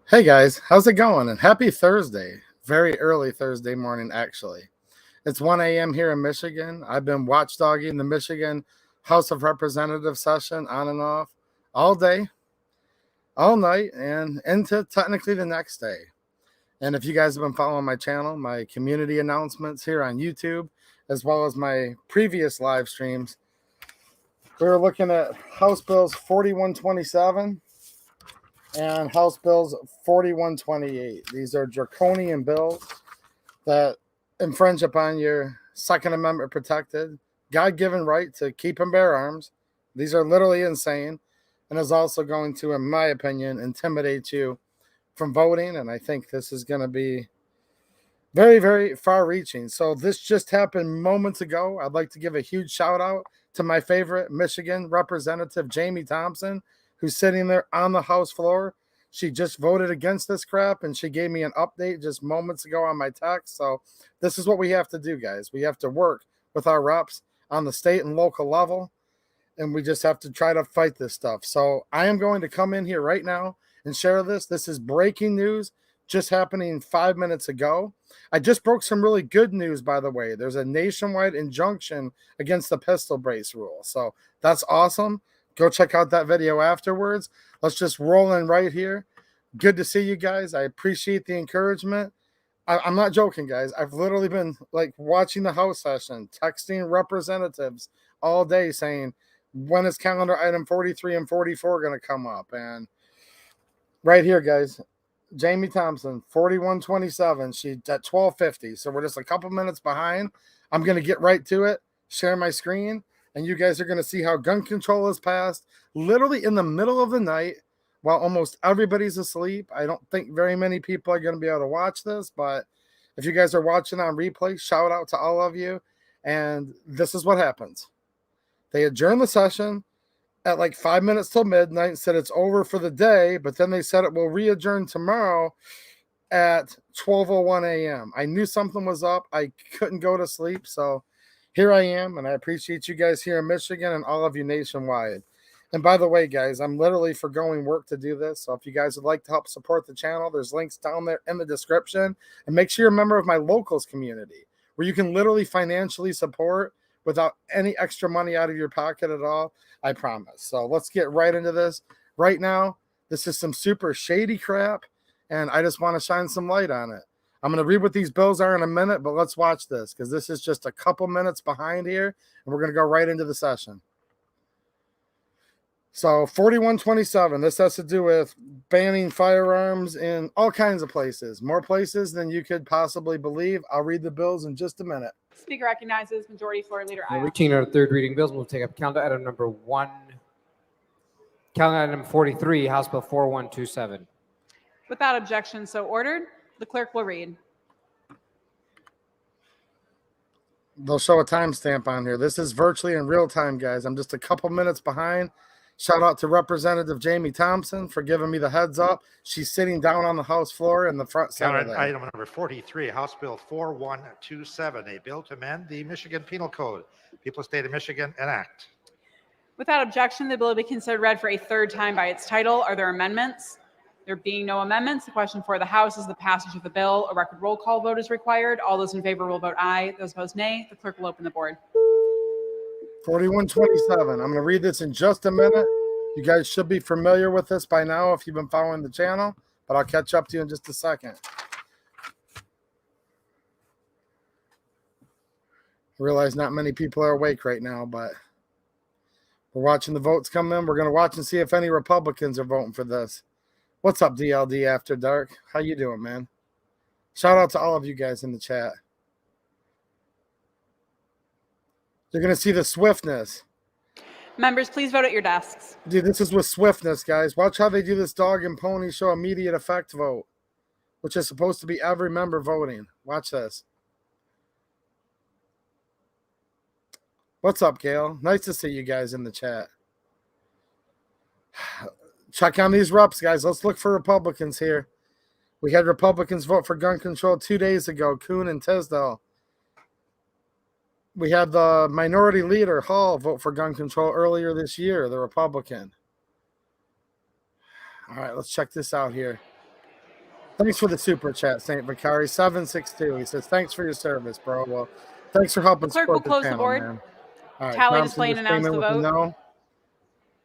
Hey guys, how's it going? And happy Thursday. Very early Thursday morning, actually. It's 1 a.m. here in Michigan. I've been watchdogging the Michigan House of Representatives session on and off all day, all night, and into technically the next day. And if you guys have been following my channel, my community announcements here on YouTube, as well as my previous live streams, we were looking at House Bills 4127 and House Bills 4128. These are draconian bills that infringe upon your Second Amendment protected, God-given right to keep and bear arms. These are literally insane and is also going to, in my opinion, intimidate you from voting. And I think this is going to be very, very far-reaching. So this just happened moments ago. I'd like to give a huge shout-out to my favorite Michigan Representative, Jamie Thompson, who's sitting there on the House floor. She just voted against this crap, and she gave me an update just moments ago on my text. So this is what we have to do, guys. We have to work with our reps on the state and local level, and we just have to try to fight this stuff. So I am going to come in here right now and share this. This is breaking news just happening 5 minutes ago. I just broke some really good news, by the way. There's a nationwide injunction against the pistol brace rule. So that's awesome. Go check out that video afterwards. Let's just roll in right here. Good to see you guys. I appreciate the encouragement. I'm not joking, guys. I've literally been like watching the House session, texting representatives all day saying, when is calendar item 43 and 44 going to come up? And right here, guys, Jamie Thompson, 4127. She's at 1250. So we're just a couple minutes behind. I'm going to get right to it, share my screen. And you guys are going to see how gun control is passed literally in the middle of the night while almost everybody's asleep. I don't think very many people are going to be able to watch this, but if you guys are watching on replay, shout out to all of you. And this is what happens. They adjourn the session at like 5 minutes till midnight and said it's over for the day, but then they said it will re-adjourn tomorrow at 12:01 a.m. I knew something was up. I couldn't go to sleep, so here I am, and I appreciate you guys here in Michigan and all of you nationwide. And by the way, guys, I'm literally forgoing work to do this. So if you guys would like to help support the channel, there's links down there in the description. And make sure you're a member of my locals community, where you can literally financially support without any extra money out of your pocket at all. I promise. So let's get right into this. Right now, this is some super shady crap, and I just want to shine some light on it. I'm going to read what these bills are in a minute, but let's watch this because this is just a couple minutes behind here, and we're going to go right into the session. So 4127, this has to do with banning firearms in all kinds of places, more places than you could possibly believe. I'll read the bills in just a minute. Speaker recognizes Majority Floor Leader Iowa. Reaching our third reading bills, we'll take up calendar item number 1. Calendar item 43, House Bill 4127. Without objection, so ordered. The clerk will read. They'll show a timestamp on here. This is virtually in real time, guys. I'm just a couple minutes behind. Shout out to Representative Jamie Thompson for giving me the heads up. She's sitting down on the House floor in the front center there. Item number 43, House Bill 4127, a bill to amend the Michigan Penal Code. People, State of Michigan, enact. Without objection, the bill will be considered read for a third time by its title. Are there amendments? There being no amendments, the question for the House is the passage of the bill. A record roll call vote is required. All those in favor will vote aye. Those opposed, nay. The clerk will open the board. 4127. I'm going to read this in just a minute. You guys should be familiar with this by now if you've been following the channel, but I'll catch up to you in just a second. I realize not many people are awake right now, but we're watching the votes come in. We're going to watch and see if any Republicans are voting for this. What's up, DLD After Dark? How you doing, man? Shout out to all of you guys in the chat. You're going to see the swiftness. Members, please vote at your desks. Dude, this is with swiftness, guys. Watch how they do this dog and pony show immediate effect vote, which is supposed to be every member voting. Watch this. What's up, Gail? Nice to see you guys in the chat. Check on these reps, guys. Let's look for Republicans here. We had Republicans vote for gun control 2 days ago, Kuhn and Tisdale. We had the minority leader, Hall, vote for gun control earlier this year, the Republican. All right, let's check this out here. Thanks for the super chat, St. Vicari 762. He says, thanks for your service, bro. Well, thanks for helping Clerk will support the close the channel, board. man. All right, Tally, Thompson display, and just announce came in the with a vote. no.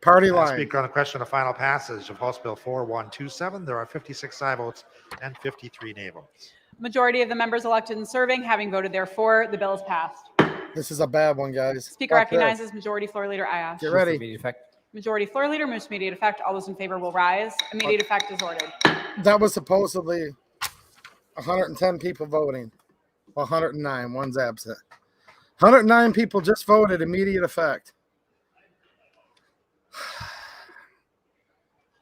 Party Madam line. Speaker, on the question of final passage of House Bill 4127, there are 56 aye votes and 53 nay votes. Majority of the members elected and serving having voted therefore, the bill is passed. This is a bad one, guys. Speaker Fuck this. recognizes Majority Floor Leader Ayash. Get Move for ready. immediate effect. Majority Floor Leader moves to immediate effect. All those in favor will rise. Immediate effect is ordered. That was supposedly 110 people voting. Well, 109. One's absent. 109 people just voted immediate effect.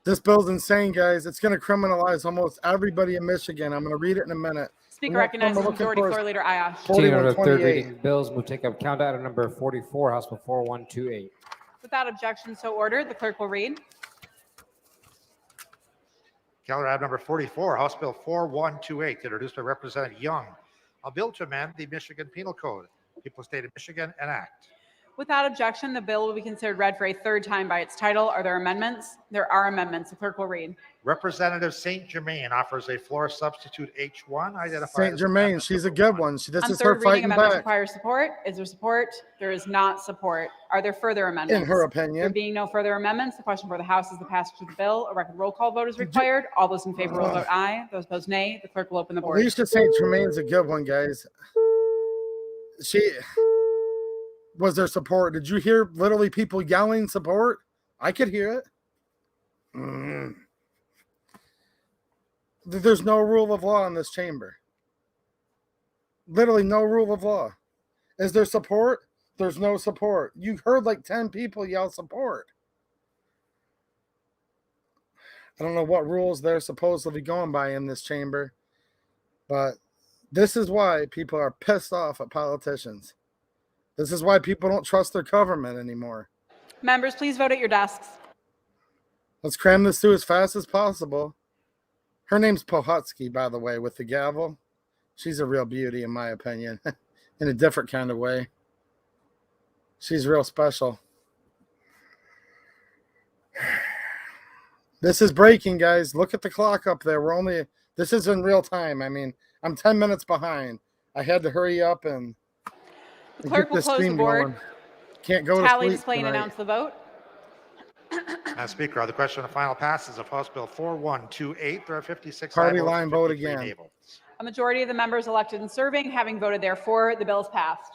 This bill's insane, guys. It's going to criminalize almost everybody in Michigan. I'm going to read it in a minute. Speaker The next one recognizes we're looking Majority for is Floor Leader Ayash. Continuing on to third 4128. reading bills, move take up count item number 44, House Bill 4128. Without objection, so ordered. The clerk will read. Calendar item number 44, House Bill 4128, introduced by Representative Young. A bill to amend the Michigan Penal Code. People of the State of Michigan enact. Without objection, the bill will be considered read for a third time by its title. Are there amendments? There are amendments. The clerk will read. Representative St. Germain offers a floor substitute H1 identified St. as Germain, amendment she's a number good 1. one. This On is her third reading, fighting amendments back, require support. Is there support? There is not support. Are there further amendments? in her There opinion. being no further amendments, the question for the House is the passage of the bill. A record roll call vote is required. All those in favor will vote aye. Those opposed, nay. The clerk will open the board. Alicia St. Germain's a good one, guys. Was there support? Did you hear literally people yelling support? I could hear it. There's no rule of law in this chamber. Literally no rule of law. Is there support? There's no support. You heard like 10 people yell support. I don't know what rules they're supposedly going by in this chamber, but this is why people are pissed off at politicians. This is why people don't trust their government anymore. Members, please vote at your desks. Let's cram this through as fast as possible. Her name's Pohutsky, by the way, with the gavel. She's a real beauty, in my opinion, in a different kind of way. She's real special. This is breaking, guys. Look at the clock up there. This is in real time. I mean, I'm 10 minutes behind. I had to hurry up and The clerk will this close the stream board. going. Can't go Tally, to sleep display, and tonight. announce the vote. Madam Speaker, on the question of final passes of House Bill 4128, there are 56 Party aye votes line and vote 53 again. nay votes. A majority of the members elected and serving having voted therefore, the bill is passed.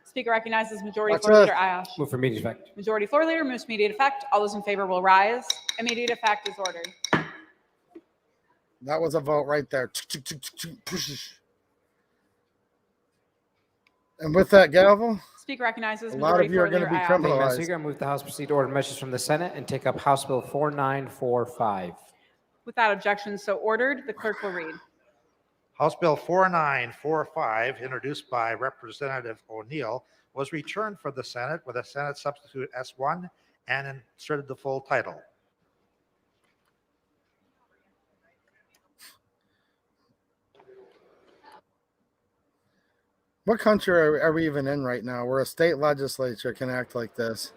Speaker recognizes Majority That's Floor it. Leader Ayash. Move for immediate effect. Majority Floor Leader moves to immediate effect. All those in favor will rise. Immediate effect is ordered. That was a vote right there. And with that gavel, Speaker recognizes a lot Majority of you are Floor going Leader to be Ayash. Thank you, Madam criminalized. Speaker. I move the House proceed to order measures from the Senate and take up House Bill 4945. Without objection, so ordered. The clerk will read. House Bill 4945, introduced by Representative O'Neill, was returned for the Senate with a Senate substitute S1 and inserted the full title. What country are we even in right now where a state legislature can act like this?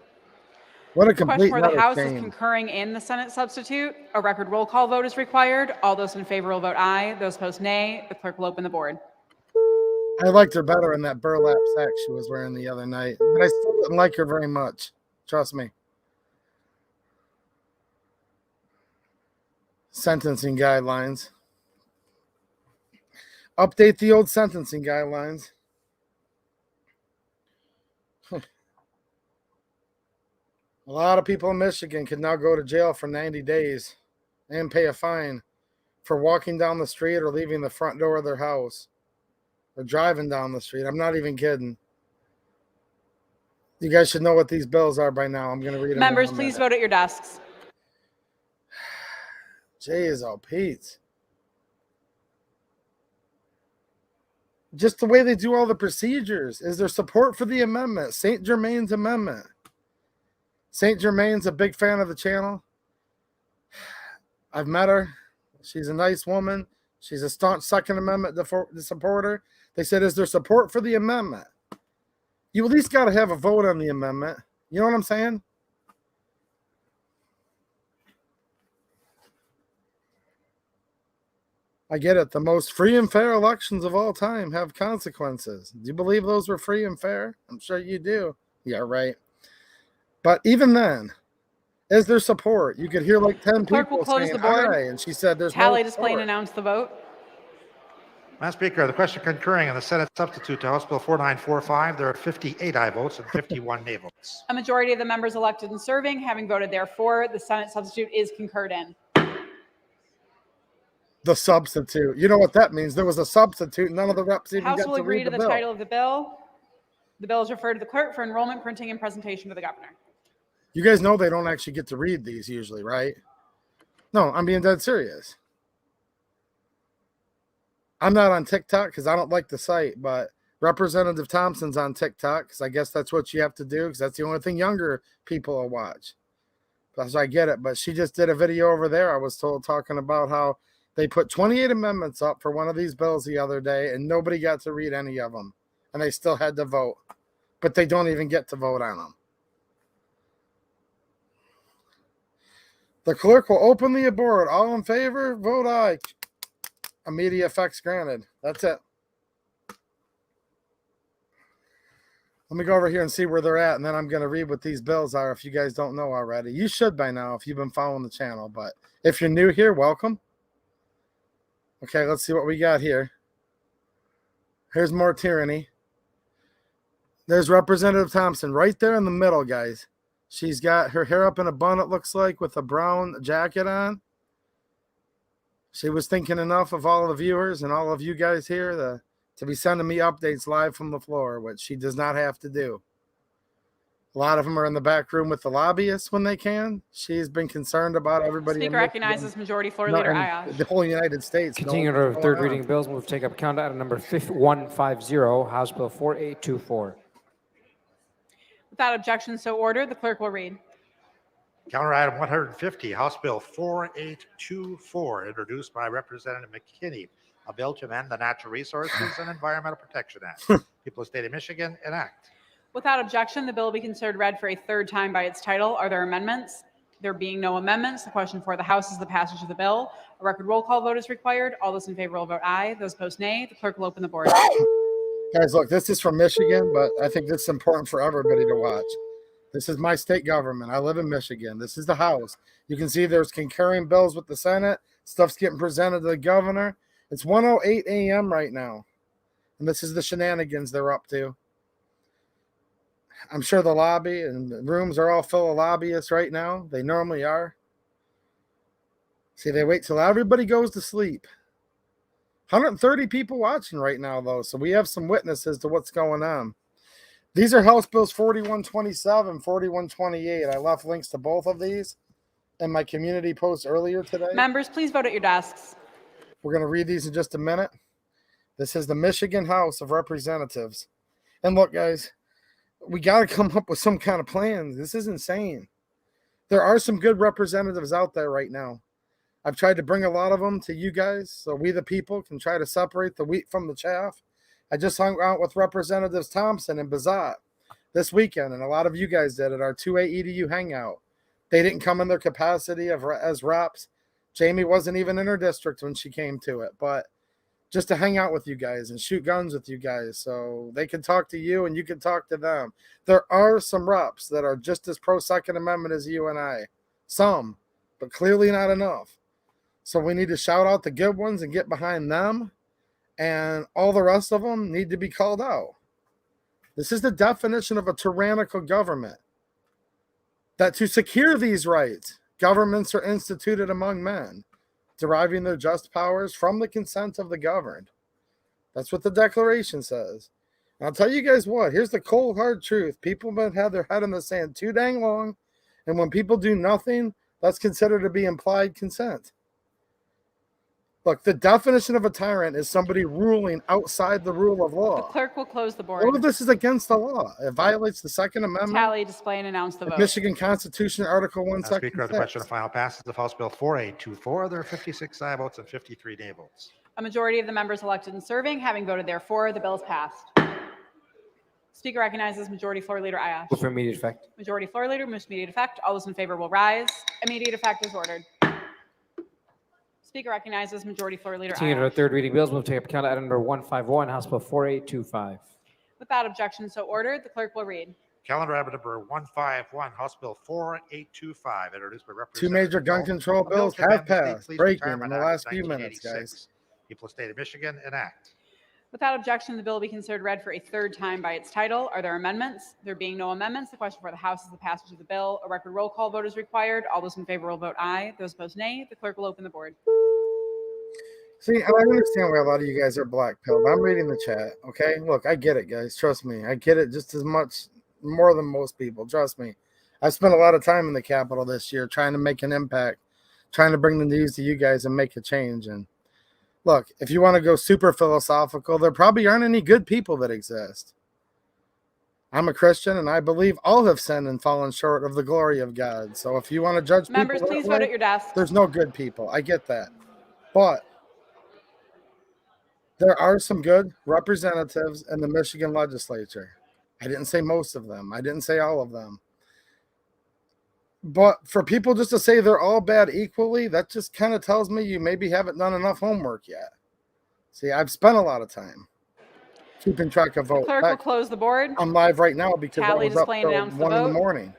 What a The question complete for the utter House is shame. concurring in the Senate substitute. A record roll call vote is required. All those in favor will vote aye. Those opposed, nay. The clerk will open the board. I liked her better in that burlap sack she was wearing the other night, but I still didn't like her very much. Trust me. Sentencing guidelines. Update the old sentencing guidelines. A lot of people in Michigan can now go to jail for 90 days and pay a fine for walking down the street or leaving the front door of their house or driving down the street. I'm not even kidding. You guys should know what these bills are by now. I'm going to read them. Members, please vote at your desks. Jeez, oh, Pete. Just the way they do all the procedures. Is there support for the amendment? St. Germain's amendment. St. Germain's a big fan of the channel. I've met her. She's a nice woman. She's a staunch Second Amendment supporter. They said, is there support for the amendment? You at least got to have a vote on the amendment. You know what I'm saying? I get it. The most free and fair elections of all time have consequences. Do you believe those were free and fair? I'm sure you do. Yeah, right. But even then, is there support? You could hear like 10 Clerk will people close saying the board. aye, and she said there's Tally, no display, and support. announce the vote. Madam Speaker, the question concurring in the Senate substitute to House Bill 4945, there are 58 aye votes and 51 nay votes. A majority of the members elected and serving, having voted therefore, the Senate substitute is concurred in. The substitute. You know what that means? There was a substitute. None of the reps The even House got will to agree read to the the bill. title of the bill. The bill is referred to the clerk for enrollment, printing, and presentation to the governor. You guys know they don't actually get to read these usually, right? No, I'm being dead serious. I'm not on TikTok because I don't like the site, but Representative Thompson's on TikTok because I guess that's what you have to do because that's the only thing younger people will watch. So I get it, but she just did a video over there, I was told, talking about how they put 28 amendments up for one of these bills the other day and nobody got to read any of them. And they still had to vote, but they don't even get to vote on them. The clerk will open the board. All in favor, vote aye. Immediate effects granted. That's it. Let me go over here and see where they're at, and then I'm going to read what these bills are if you guys don't know already. You should by now if you've been following the channel, but if you're new here, welcome. Okay, let's see what we got here. Here's more tyranny. There's Representative Thompson right there in the middle, guys. She's got her hair up in a bun, it looks like, with a brown jacket on. She was thinking enough of all the viewers and all of you guys here to be sending me updates live from the floor, which she does not have to do. A lot of them are in the back room with the lobbyists when they can. She's been concerned about everybody. Speaker recognizes Majority Floor Leader Ayash. The whole United States. Continuing to third reading bills, move to take up count item number 5150, House Bill 4824. Without objection, so ordered. The clerk will read. Counter item 150, House Bill 4824, introduced by Representative McKinney, a bill to amend the Natural Resources and Environmental Protection Act. People of the State of Michigan enact. Without objection, the bill will be considered read for a third time by its title. Are there amendments? There being no amendments, the question for the House is the passage of the bill. A record roll call vote is required. All those in favor will vote aye. Those opposed nay. The clerk will open the board. Guys, look, this is from Michigan, but I think this is important for everybody to watch. This is my state government. I live in Michigan. This is the House. You can see there's concurring bills with the Senate. Stuff's getting presented to the governor. It's 1:08 a.m. right now, and this is the shenanigans they're up to. I'm sure the lobby and the rooms are all full of lobbyists right now. They normally are. See, they wait till everybody goes to sleep. 130 people watching right now, though, so we have some witnesses to what's going on. These are House Bills 4127, 4128. I left links to both of these in my community post earlier today. Members, please vote at your desks. We're going to read these in just a minute. This is the Michigan House of Representatives. And look, guys, we got to come up with some kind of plan. This is insane. There are some good representatives out there right now. I've tried to bring a lot of them to you guys so we the people can try to separate the wheat from the chaff. I just hung out with Representatives Thompson and Bazat this weekend, and a lot of you guys did at our 2A EDU hangout. They didn't come in their capacity as reps. Jamie wasn't even in her district when she came to it, but just to hang out with you guys and shoot guns with you guys so they can talk to you and you can talk to them. There are some reps that are just as pro-Second Amendment as you and I. Some, but clearly not enough. So we need to shout out the good ones and get behind them, and all the rest of them need to be called out. This is the definition of a tyrannical government. That to secure these rights, governments are instituted among men, deriving their just powers from the consent of the governed. That's what the Declaration says. And I'll tell you guys what, here's the cold hard truth. People have had their head in the sand too dang long, and when people do nothing, that's considered to be implied consent. Look, the definition of a tyrant is somebody ruling outside the rule of The law. clerk will close the board. All of this is against the law. It violates the Second Amendment, Tally, display, and announce the the vote. Michigan Constitution, Article 1, Madam Section Speaker, the 6. question of final passage of House Bill 4824, there are 56 aye votes and 53 nay votes. A majority of the members elected and serving, having voted therefore, the bill is passed. Speaker recognizes Majority Floor Leader Ayash. Move for immediate effect. Majority Floor Leader moves to immediate effect. All those in favor will rise. Immediate effect is ordered. Speaker recognizes Majority Floor Leader Continuing to Ayash. third reading bills, move to take up calendar item number 151, House Bill 4825. Without objection, so ordered. The clerk will read. Calendar item number 151, House Bill 4825, introduced by Two Representative major gun Hill, control a bill bills to amend have the State passed, Police breaking in Retirement the Act last of few minutes, 1986. guys. People of the State of Michigan enact. Without objection, the bill will be considered read for a third time by its title. Are there amendments? There being no amendments, the question for the House is the passage of the bill. A record roll call vote is required. All those in favor will vote aye. Those opposed, nay. The clerk will open the board. See, I understand why a lot of you guys are black pilled. I'm reading the chat. Okay, look, I get it, guys. Trust me, I get it just as much, more than most people. Trust me. I spent a lot of time in the Capitol this year trying to make an impact, trying to bring the news to you guys and make a change. And look, if you want to go super philosophical, there probably aren't any good people that exist. I'm a Christian, and I believe all have sinned and fallen short of the glory of God. So if you want to judge Members, people that please way, vote at your desks. there's no good people. I get that. But there are some good representatives in the Michigan legislature. I didn't say most of them. I didn't say all of them. But for people just to say they're all bad equally, that just kind of tells me you maybe haven't done enough homework yet. See, I've spent a lot of time keeping track of votes. Clerk will close the board. I'm live right now because I Tally was up display and till announce the 1 in the vote. morning.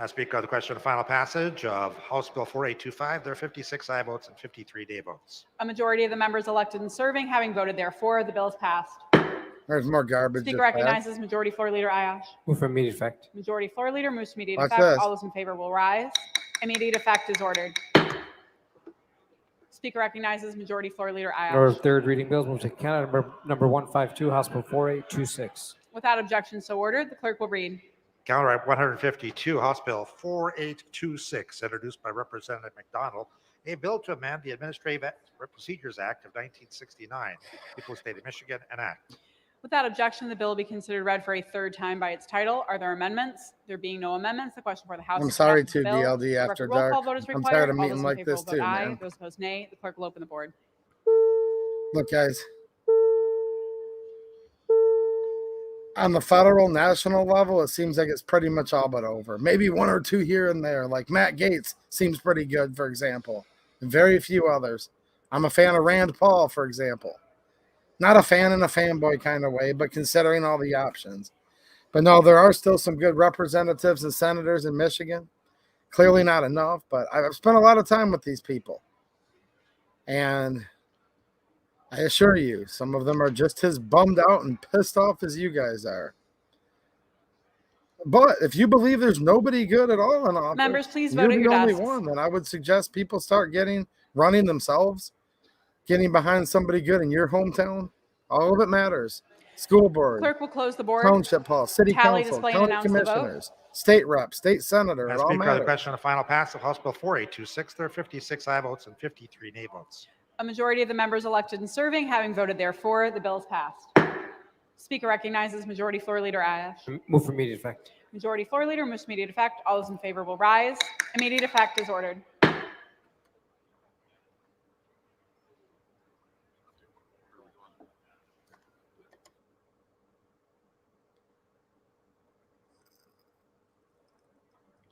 I speak on the question of final passage of House Bill 4825. There are 56 aye votes and 53 nay votes. A majority of the members elected and serving having voted therefore, the bill is passed. There's more garbage. Speaker just passed. recognizes Majority Floor Leader Ayash. Move for immediate effect. Majority Floor Leader moves to immediate Watch effect. this. All those in favor will rise. Immediate effect is ordered. Speaker recognizes Majority Floor Leader Order Ayash. of third reading bills, move to take calendar number 152, House Bill 4826. Without objection, so ordered. The clerk will read. Calendar item 152, House Bill 4826, introduced by Representative McDonald, a bill to amend the Administrative Procedures Act of 1969. People of the State of Michigan enact. Without objection, the bill will be considered read for a third time by its title. Are there amendments? There being no amendments, the question for the House I'm is sorry passage of too, the bill. DLD A after record roll dark. call vote is I'm required. tired of All meeting those in like favor this will vote too, aye. man. Those opposed, nay. The clerk will open the board. Look, guys, on the federal, national level, it seems like it's pretty much all but over. Maybe one or two here and there, like Matt Gaetz seems pretty good, for example, and very few others. I'm a fan of Rand Paul, for example. Not a fan in a fanboy kind of way, but considering all the options. But no, there are still some good representatives and senators in Michigan. Clearly not enough, but I've spent a lot of time with these people. And I assure you, some of them are just as bummed out and pissed off as you guys are. But if you believe there's nobody good at all in office, Members, please you're vote at the your only desks. one, then I would suggest people start running themselves, getting behind somebody good in your hometown. All of it matters. School board, Clerk will close the board. township hall, city Tally, council, display, and county announce the vote. commissioners, state rep, state senator. I It all speak on the matters. question of final pass of House Bill 4826. There are 56 aye votes and 53 nay votes. A majority of the members elected and serving having voted therefore, the bill is passed. Speaker recognizes Majority Floor Leader Ayash. Move for immediate effect. Majority Floor Leader moves to immediate effect. All those in favor will rise. Immediate effect is ordered.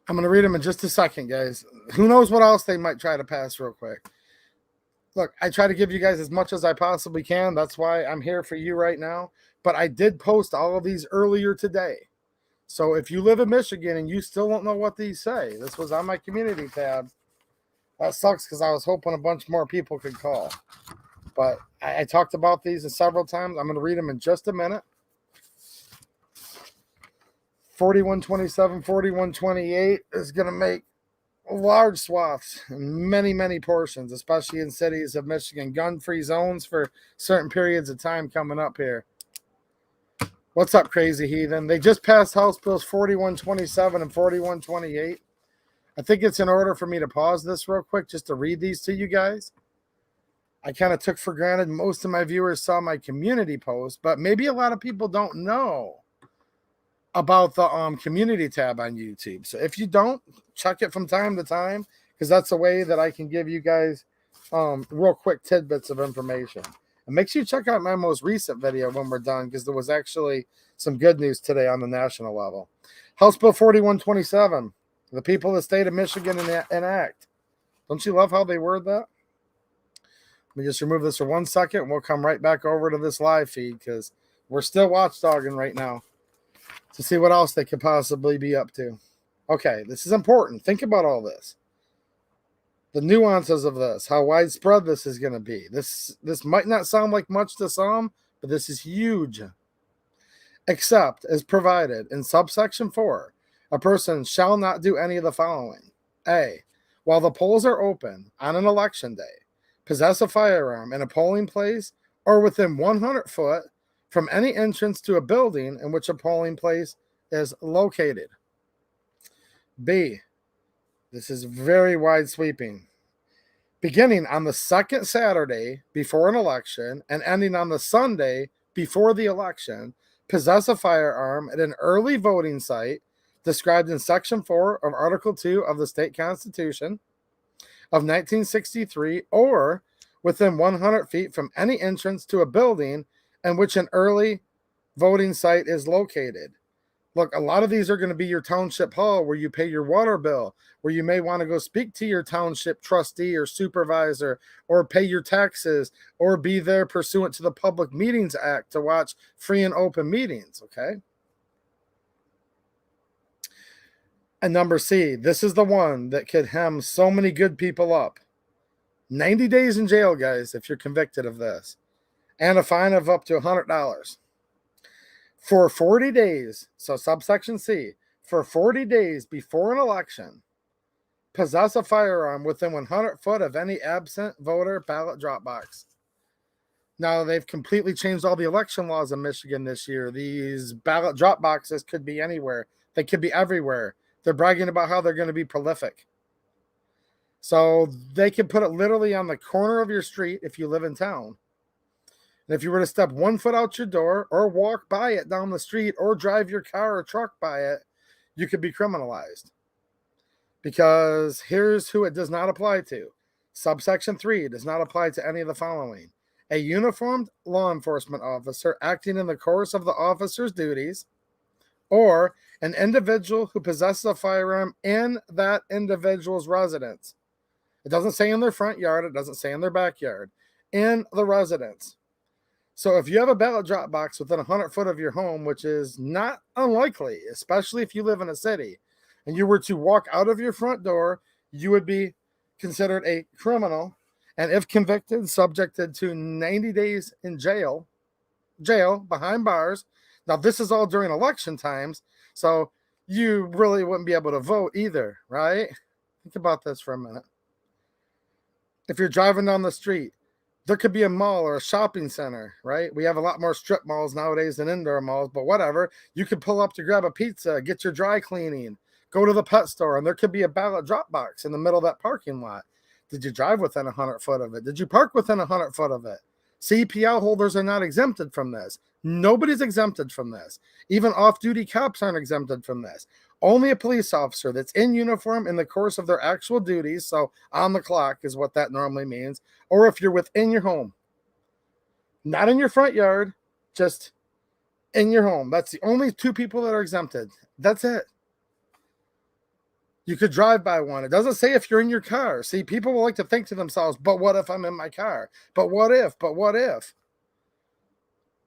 I'm going to read them in just a second, guys. Who knows what else they might try to pass real quick. Look, I try to give you guys as much as I possibly can. That's why I'm here for you right now. But I did post all of these earlier today. So if you live in Michigan and you still don't know what these say, this was on my community tab. That sucks because I was hoping a bunch more people could call. But I talked about these several times. I'm going to read them in just a minute. 4127, 4128 is going to make large swaths in many, many portions, especially in cities of Michigan. Gun-free zones for certain periods of time coming up here. What's up, crazy heathen? They just passed House Bills 4127 and 4128. I think it's in order for me to pause this real quick just to read these to you guys. I kind of took for granted most of my viewers saw my community post, but maybe a lot of people don't know about the community tab on YouTube. So if you don't, check it from time to time, because that's a way that I can give you guys real quick tidbits of information. And make sure you check out my most recent video when we're done, because there was actually some good news today on the national level. House Bill 4127, the people of the state of Michigan enact. Don't you love how they word that? Let me just remove this for 1 second, and we'll come right back over to this live feed because we're still watchdogging right now to see what else they could possibly be up to. Okay, this is important. Think about all this. The nuances of this, how widespread this is going to be. This might not sound like much to some, but this is huge. Except as provided in subsection 4, a person shall not do any of the following. A, while the polls are open on an election day, possess a firearm in a polling place or within 100 foot from any entrance to a building in which a polling place is located. B, this is very wide sweeping. Beginning on the second Saturday before an election and ending on the Sunday before the election, possess a firearm at an early voting site described in Section 4 of Article 2 of the State Constitution of 1963 or within 100 feet from any entrance to a building in which an early voting site is located. Look, a lot of these are going to be your township hall where you pay your water bill, where you may want to go speak to your township trustee or supervisor or pay your taxes or be there pursuant to the Public Meetings Act to watch free and open meetings, okay? And number C, this is the one that could hem so many good people up. 90 days in jail, guys, if you're convicted of this, and a fine of up to $100. For 40 days, so subsection C, for 40 days before an election, possess a firearm within 100 foot of any absent voter ballot drop box. Now, they've completely changed all the election laws in Michigan this year. These ballot drop boxes could be anywhere. They could be everywhere. They're bragging about how they're going to be prolific. So they can put it literally on the corner of your street if you live in town. And if you were to step 1 foot out your door or walk by it down the street or drive your car or truck by it, you could be criminalized. Because here's who it does not apply to. Subsection 3 does not apply to any of the following. A uniformed law enforcement officer acting in the course of the officer's duties, or an individual who possesses a firearm in that individual's residence. It doesn't say in their front yard. It doesn't say in their backyard. In the residence. So if you have a ballot drop box within 100 foot of your home, which is not unlikely, especially if you live in a city, and you were to walk out of your front door, you would be considered a criminal, and if convicted, subjected to 90 days in jail behind bars. Now, this is all during election times, so you really wouldn't be able to vote either, right? Think about this for a minute. If you're driving down the street, there could be a mall or a shopping center, right? We have a lot more strip malls nowadays than indoor malls, but whatever. You could pull up to grab a pizza, get your dry cleaning, go to the pet store, and there could be a ballot drop box in the middle of that parking lot. Did you drive within 100 foot of it? Did you park within 100 foot of it? CPL holders are not exempted from this. Nobody's exempted from this. Even off-duty cops aren't exempted from this. Only a police officer that's in uniform in the course of their actual duties, so on the clock is what that normally means, or if you're within your home. Not in your front yard, just in your home. That's the only two people that are exempted. That's it. You could drive by one. It doesn't say if you're in your car. See, people will like to think to themselves, but what if I'm in my car? But what if? But what if?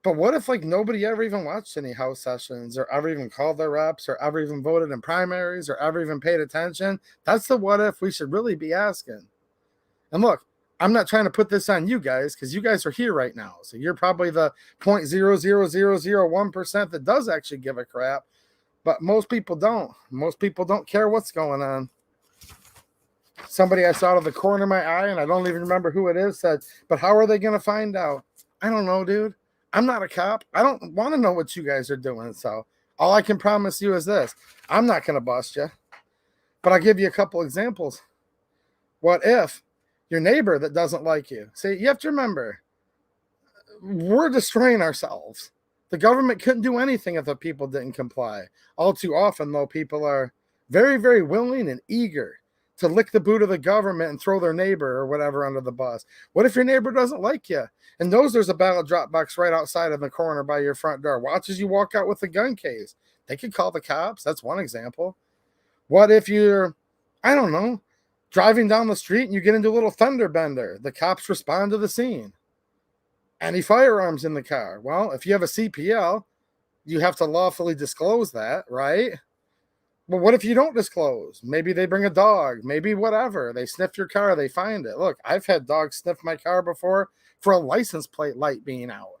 But what if, like, nobody ever even watched any House sessions or ever even called their reps or ever even voted in primaries or ever even paid attention? That's the what if we should really be asking. And look, I'm not trying to put this on you guys because you guys are here right now. So you're probably the 0.00001% that does actually give a crap. But most people don't. Most people don't care what's going on. Somebody I saw out of the corner of my eye, and I don't even remember who it is, said, but how are they going to find out? I don't know, dude. I'm not a cop. I don't want to know what you guys are doing. So all I can promise you is this. I'm not going to bust you. But I'll give you a couple examples. What if your neighbor that doesn't like you? See, you have to remember, we're destroying ourselves. The government couldn't do anything if the people didn't comply. All too often, though, people are very, very willing and eager to lick the boot of the government and throw their neighbor or whatever under the bus. What if your neighbor doesn't like you and knows there's a ballot drop box right outside in the corner by your front door? Watches you walk out with a gun case. They could call the cops. That's one example. What if you're, I don't know, Driving down the street and you get into a little fender bender. The cops respond to the scene. Any firearms in the car? Well, if you have a CPL, you have to lawfully disclose that, right? But what if you don't disclose? Maybe they bring a dog, maybe whatever. They sniff your car, they find it. Look, I've had dogs sniff my car before for a license plate light being out.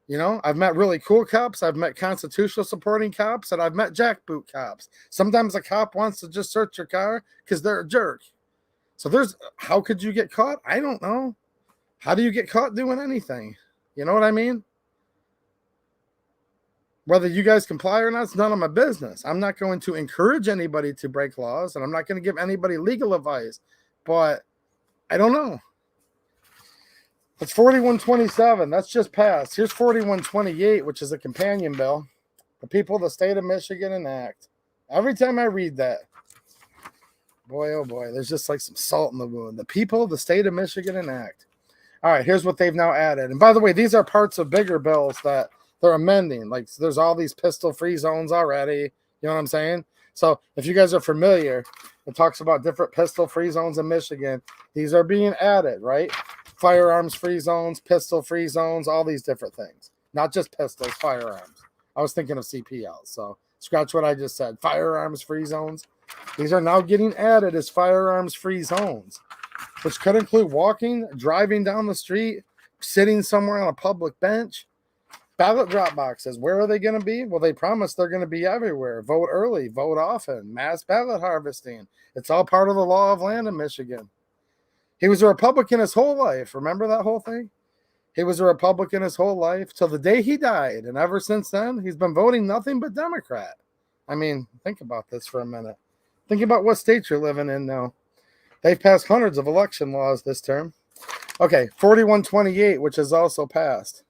You know, I've met really cool cops. I've met constitutional supporting cops, and I've met jackboot cops. Sometimes a cop wants to just search your car because they're a jerk. So how could you get caught? I don't know. How do you get caught doing anything? You know what I mean? Whether you guys comply or not, it's none of my business. I'm not going to encourage anybody to break laws, and I'm not going to give anybody legal advice, but I don't know. It's 4127. That's just passed. Here's 4128, which is a companion bill. The people of the state of Michigan enact. Every time I read that, boy, oh boy, there's just like some salt in the wound. The people of the state of Michigan enact. All right, here's what they've now added. And by the way, these are parts of bigger bills that they're amending. Like, there's all these pistol-free zones already. You know what I'm saying? So if you guys are familiar, it talks about different pistol-free zones in Michigan. These are being added, right? Firearms-free zones, pistol-free zones, all these different things. Not just pistols, firearms. I was thinking of CPL, so scratch what I just said. Firearms-free zones. These are now getting added as firearms-free zones, which could include walking, driving down the street, sitting somewhere on a public bench. Ballot drop boxes, where are they going to be? Well, they promise they're going to be everywhere. Vote early, vote often, mass ballot harvesting. It's all part of the law of land in Michigan. He was a Republican his whole life. Remember that whole thing? He was a Republican his whole life till the day he died. And ever since then, he's been voting nothing but Democrat. I mean, think about this for a minute. Think about what state you're living in now. They've passed hundreds of election laws this term. Okay, 4128, which is also passed.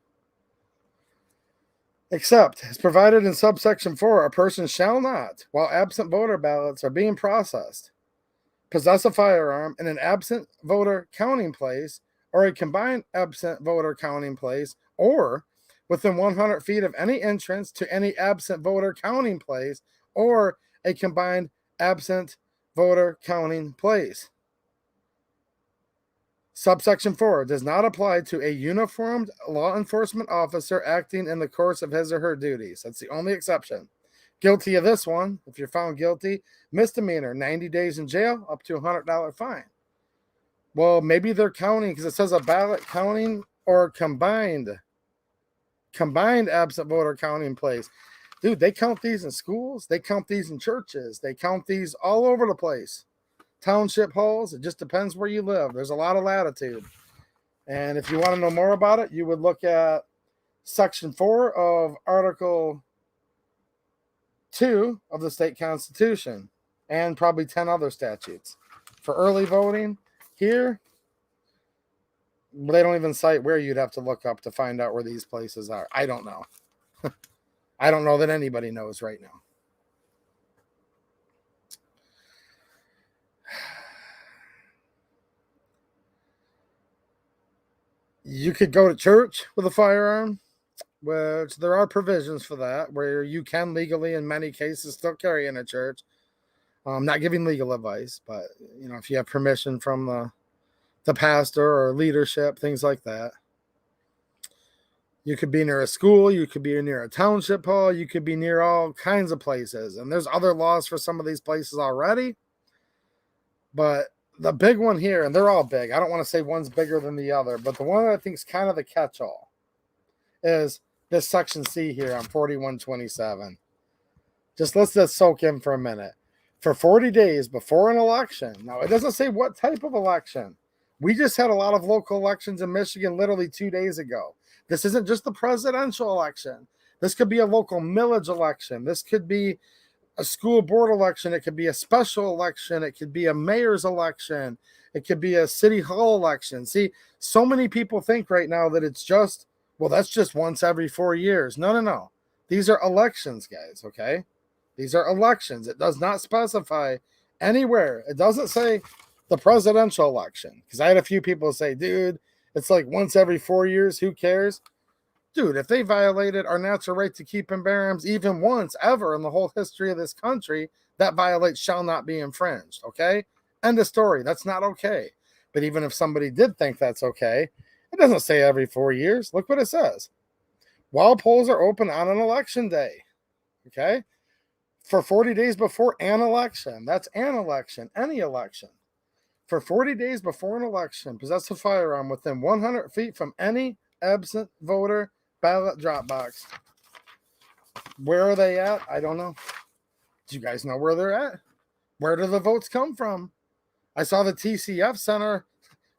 Except, as provided in subsection 4, a person shall not, while absent voter ballots are being processed, possess a firearm in an absent voter counting place or a combined absent voter counting place or within 100 feet of any entrance to any absent voter counting place or a combined absent voter counting place. Subsection 4 does not apply to a uniformed law enforcement officer acting in the course of his or her duties. That's the only exception. Guilty of this one, if you're found guilty, misdemeanor, 90 days in jail, up to a $100 fine. Well, maybe they're counting because it says a ballot counting or combined absent voter counting place. Dude, they count these in schools. They count these in churches. They count these all over the place. Township halls, it just depends where you live. There's a lot of latitude. And if you want to know more about it, you would look at Section 4 of Article 2 of the state constitution and probably 10 other statutes. For early voting, here, they don't even cite where you'd have to look up to find out where these places are. I don't know. I don't know that anybody knows right now. You could go to church with a firearm, which there are provisions for that, where you can legally, in many cases, still carry in a church. I'm not giving legal advice, but you know, if you have permission from the pastor or leadership, things like that. You could be near a school, you could be near a township hall, you could be near all kinds of places. And there's other laws for some of these places already. But the big one here, and they're all big. I don't want to say one's bigger than the other, but the one that I think is kind of the catch-all is this Section C here on 4127. Just let's just soak in for a minute. For 40 days before an election. Now, it doesn't say what type of election. We just had a lot of local elections in Michigan literally 2 days ago. This isn't just the presidential election. This could be a local millage election. This could be a school board election. It could be a special election. It could be a mayor's election. It could be a city hall election. See, so many people think right now that it's just, well, that's just once every 4 years. No. These are elections, guys, okay? These are elections. It does not specify anywhere. It doesn't say the presidential election. Because I had a few people say, dude, it's like once every 4 years. Who cares? Dude, if they violated our natural right to keep and bear arms even once ever in the whole history of this country, That violates shall not be infringed. Okay? End of story. That's not okay. But even if somebody did think that's okay, it doesn't say every 4 years. Look what it says. While polls are open on an election day. Okay? For 40 days before an election. That's an election, any election. For 40 days before an election, possess a firearm within 100 feet from any absent voter ballot drop box. Where are they at? I don't know. Do you guys know where they're at? Where do the votes come from? I saw the TCF Center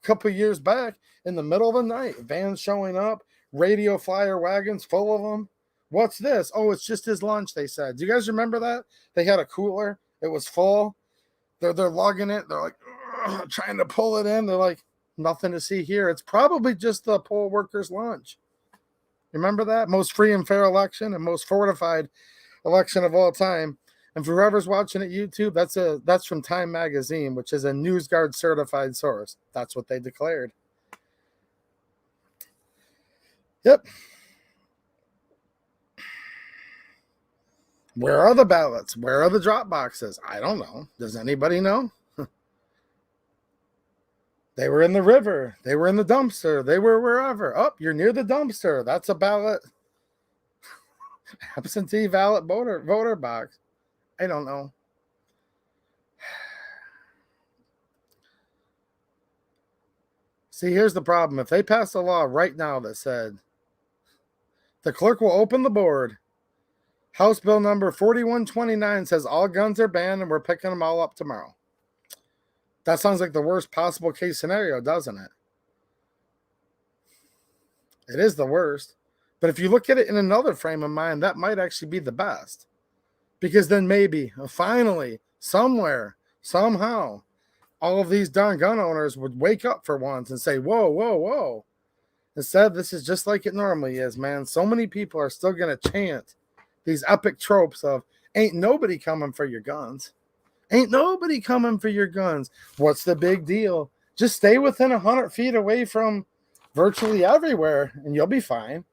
a couple of years back in the middle of the night. Vans showing up, radio flyer wagons full of them. What's this? Oh, it's just his lunch, they said. Do you guys remember that? They had a cooler. It was full. They're lugging it. They're like trying to pull it in. They're like, nothing to see here. It's probably just the poll workers' lunch. Remember that? Most free and fair election and most fortified election of all time. And for whoever's watching at YouTube, that's from Time Magazine, which is a NewsGuard certified source. That's what they declared. Yep. Where are the ballots? Where are the drop boxes? I don't know. Does anybody know? They were in the river. They were in the dumpster. They were wherever. Oh, you're near the dumpster. That's a ballot. Absentee ballot voter box. I don't know. See, here's the problem. If they pass a law right now that said the clerk will open the board, House Bill number 4129 says all guns are banned and we're picking them all up tomorrow. That sounds like the worst possible case scenario, doesn't it? It is the worst. But if you look at it in another frame of mind, that might actually be the best. Because then maybe, finally, somewhere, somehow, all of these darn gun owners would wake up for once and say, whoa, whoa, whoa. Instead, this is just like it normally is, man. So many people are still going to chant these epic tropes of, ain't nobody coming for your guns. Ain't nobody coming for your guns. What's the big deal? Just stay within 100 feet away from virtually everywhere, and you'll be fine.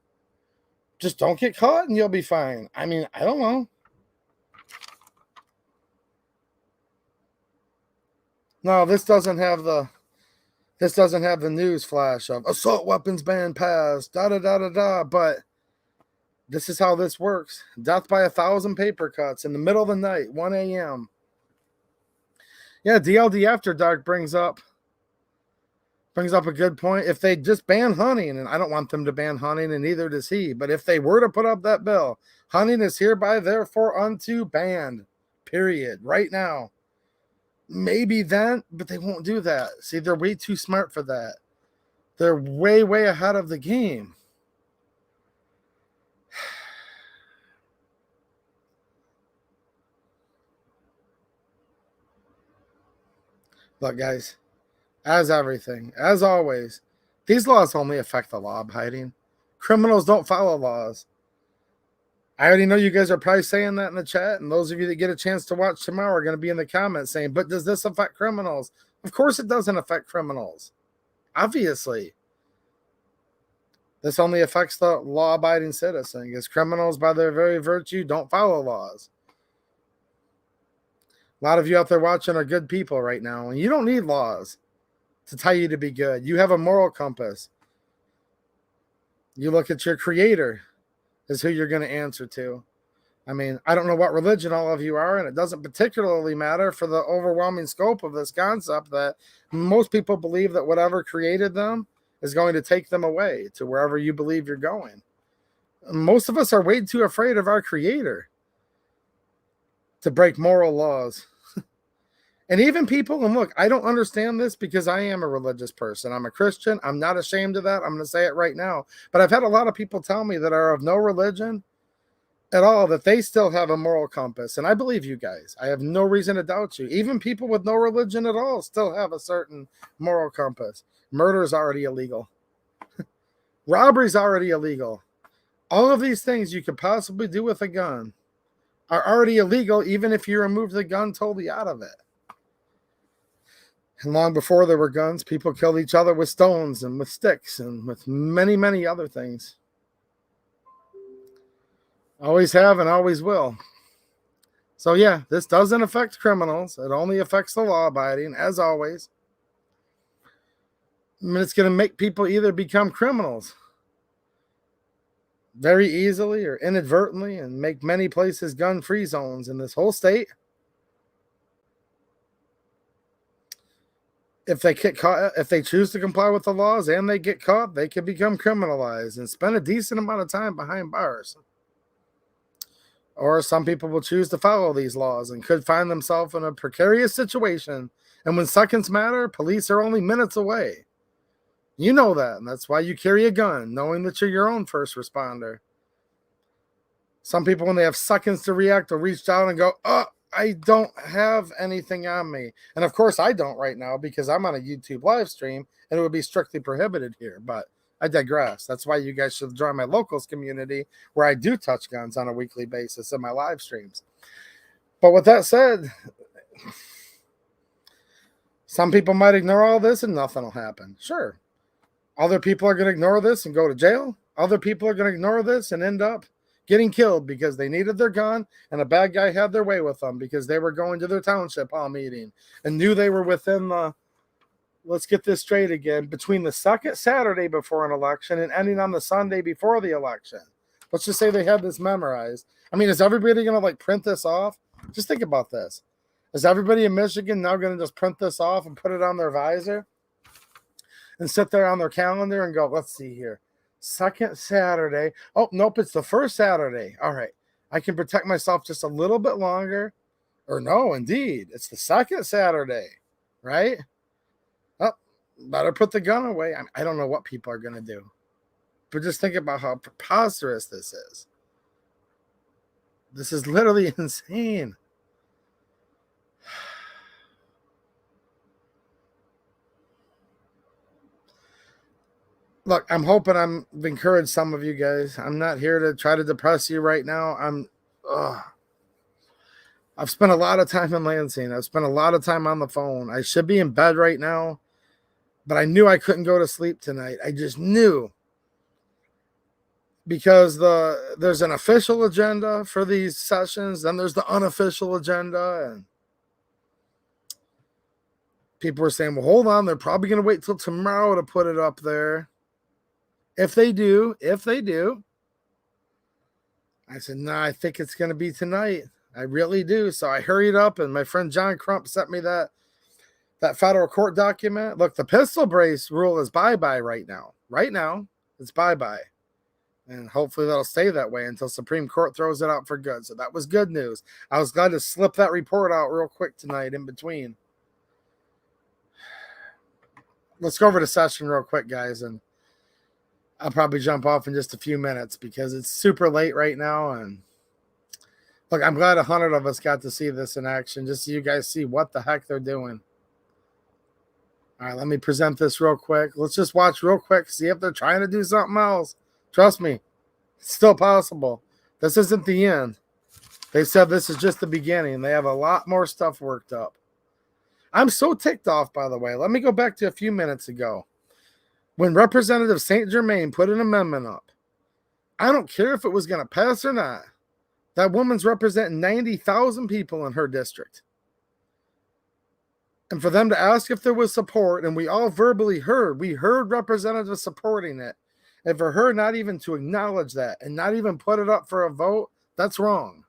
Just don't get caught, and you'll be fine. I mean, I don't know. No, this doesn't have the news flash of assault weapons ban passed, da-da-da-da-da, but this is how this works. Death by 1,000 paper cuts in the middle of the night, 1 a.m. Yeah, DLD After Dark brings up a good point. If they just ban hunting, and I don't want them to ban hunting, and neither does he, but if they were to put up that bill, hunting is hereby therefore unto banned, period, right now. Maybe then, but they won't do that. See, they're way too smart for that. They're way, way ahead of the game. Look, guys, as everything, as always, these laws only affect the law abiding. Criminals don't follow laws. I already know you guys are probably saying that in the chat, and those of you that get a chance to watch tomorrow are going to be in the comments saying, but does this affect criminals? Of course it doesn't affect criminals. Obviously. This only affects the law-abiding citizen, because criminals, by their very virtue, don't follow laws. A lot of you out there watching are good people right now, and you don't need laws to tell you to be good. You have a moral compass. You look at your creator is who you're going to answer to. I mean, I don't know what religion all of you are, and it doesn't particularly matter for the overwhelming scope of this concept that most people believe that whatever created them is going to take them away to wherever you believe you're going. Most of us are way too afraid of our creator to break moral laws. And even people, and look, I don't understand this because I am a religious person. I'm a Christian. I'm not ashamed of that. I'm going to say it right now. But I've had a lot of people tell me that are of no religion at all, that they still have a moral compass. And I believe you guys. I have no reason to doubt you. Even people with no religion at all still have a certain moral compass. Murder is already illegal. Robbery is already illegal. All of these things you could possibly do with a gun are already illegal, even if you remove the gun totally out of it. And long before there were guns, people killed each other with stones and with sticks and with many, many other things. Always have and always will. So yeah, this doesn't affect criminals. It only affects the law abiding, as always. I mean, it's going to make people either become criminals very easily or inadvertently and make many places gun-free zones in this whole state. If they get caught, if they choose to comply with the laws and they get caught, they could become criminalized and spend a decent amount of time behind bars. Or some people will choose to follow these laws and could find themselves in a precarious situation. And when seconds matter, police are only minutes away. You know that, and that's why you carry a gun, knowing that you're your own first responder. Some people, when they have seconds to react, will reach down and go, oh, I don't have anything on me. And of course, I don't right now because I'm on a YouTube live stream, and it would be strictly prohibited here. But I digress. That's why you guys should join my locals community where I do touch guns on a weekly basis in my live streams. But with that said, some people might ignore all this and nothing will happen. Sure. Other people are going to ignore this and go to jail. Other people are going to ignore this and end up getting killed because they needed their gun and a bad guy had their way with them because they were going to their township hall meeting and knew they were within the, let's get this straight again, between the second Saturday before an election and ending on the Sunday before the election. Let's just say they had this memorized. I mean, is everybody going to like print this off? Just think about this. Is everybody in Michigan now going to just print this off and put it on their visor and sit there on their calendar and go, let's see here. Second Saturday. Oh, nope, it's the first Saturday. All right. I can protect myself just a little bit longer. Or no, indeed. It's the second Saturday, right? Oh, better put the gun away. I don't know what people are going to do. But just think about how preposterous this is. This is literally insane. Look, I'm hoping I've encouraged some of you guys. I'm not here to try to depress you right now. I've spent a lot of time in Lansing. I've spent a lot of time on the phone. I should be in bed right now, but I knew I couldn't go to sleep tonight. I just knew because there's an official agenda for these sessions, then there's the unofficial agenda, and people were saying, well, hold on, they're probably going to wait till tomorrow to put it up there. If they do, I said, no, I think it's going to be tonight. I really do. So I hurried up, and my friend John Crump sent me that federal court document. Look, the pistol brace rule is bye-bye right now. Right now, it's bye-bye. And hopefully that'll stay that way until Supreme Court throws it out for good. So that was good news. I was glad to slip that report out real quick tonight in between. Let's go over the session real quick, guys, and I'll probably jump off in just a few minutes because it's super late right now. And look, I'm glad 100 of us got to see this in action, just so you guys see what the heck they're doing. All right, let me present this real quick. Let's just watch real quick, see if they're trying to do something else. Trust me, it's still possible. This isn't the end. They said this is just the beginning. They have a lot more stuff worked up. I'm so ticked off, by the way. Let me go back to a few minutes ago. When Representative St. Germain put an amendment up, I don't care if it was going to pass or not. That woman's representing 90,000 people in her district. And for them to ask if there was support, and we all verbally heard, we heard representatives supporting it. And for her not even to acknowledge that and not even put it up for a vote, that's wrong.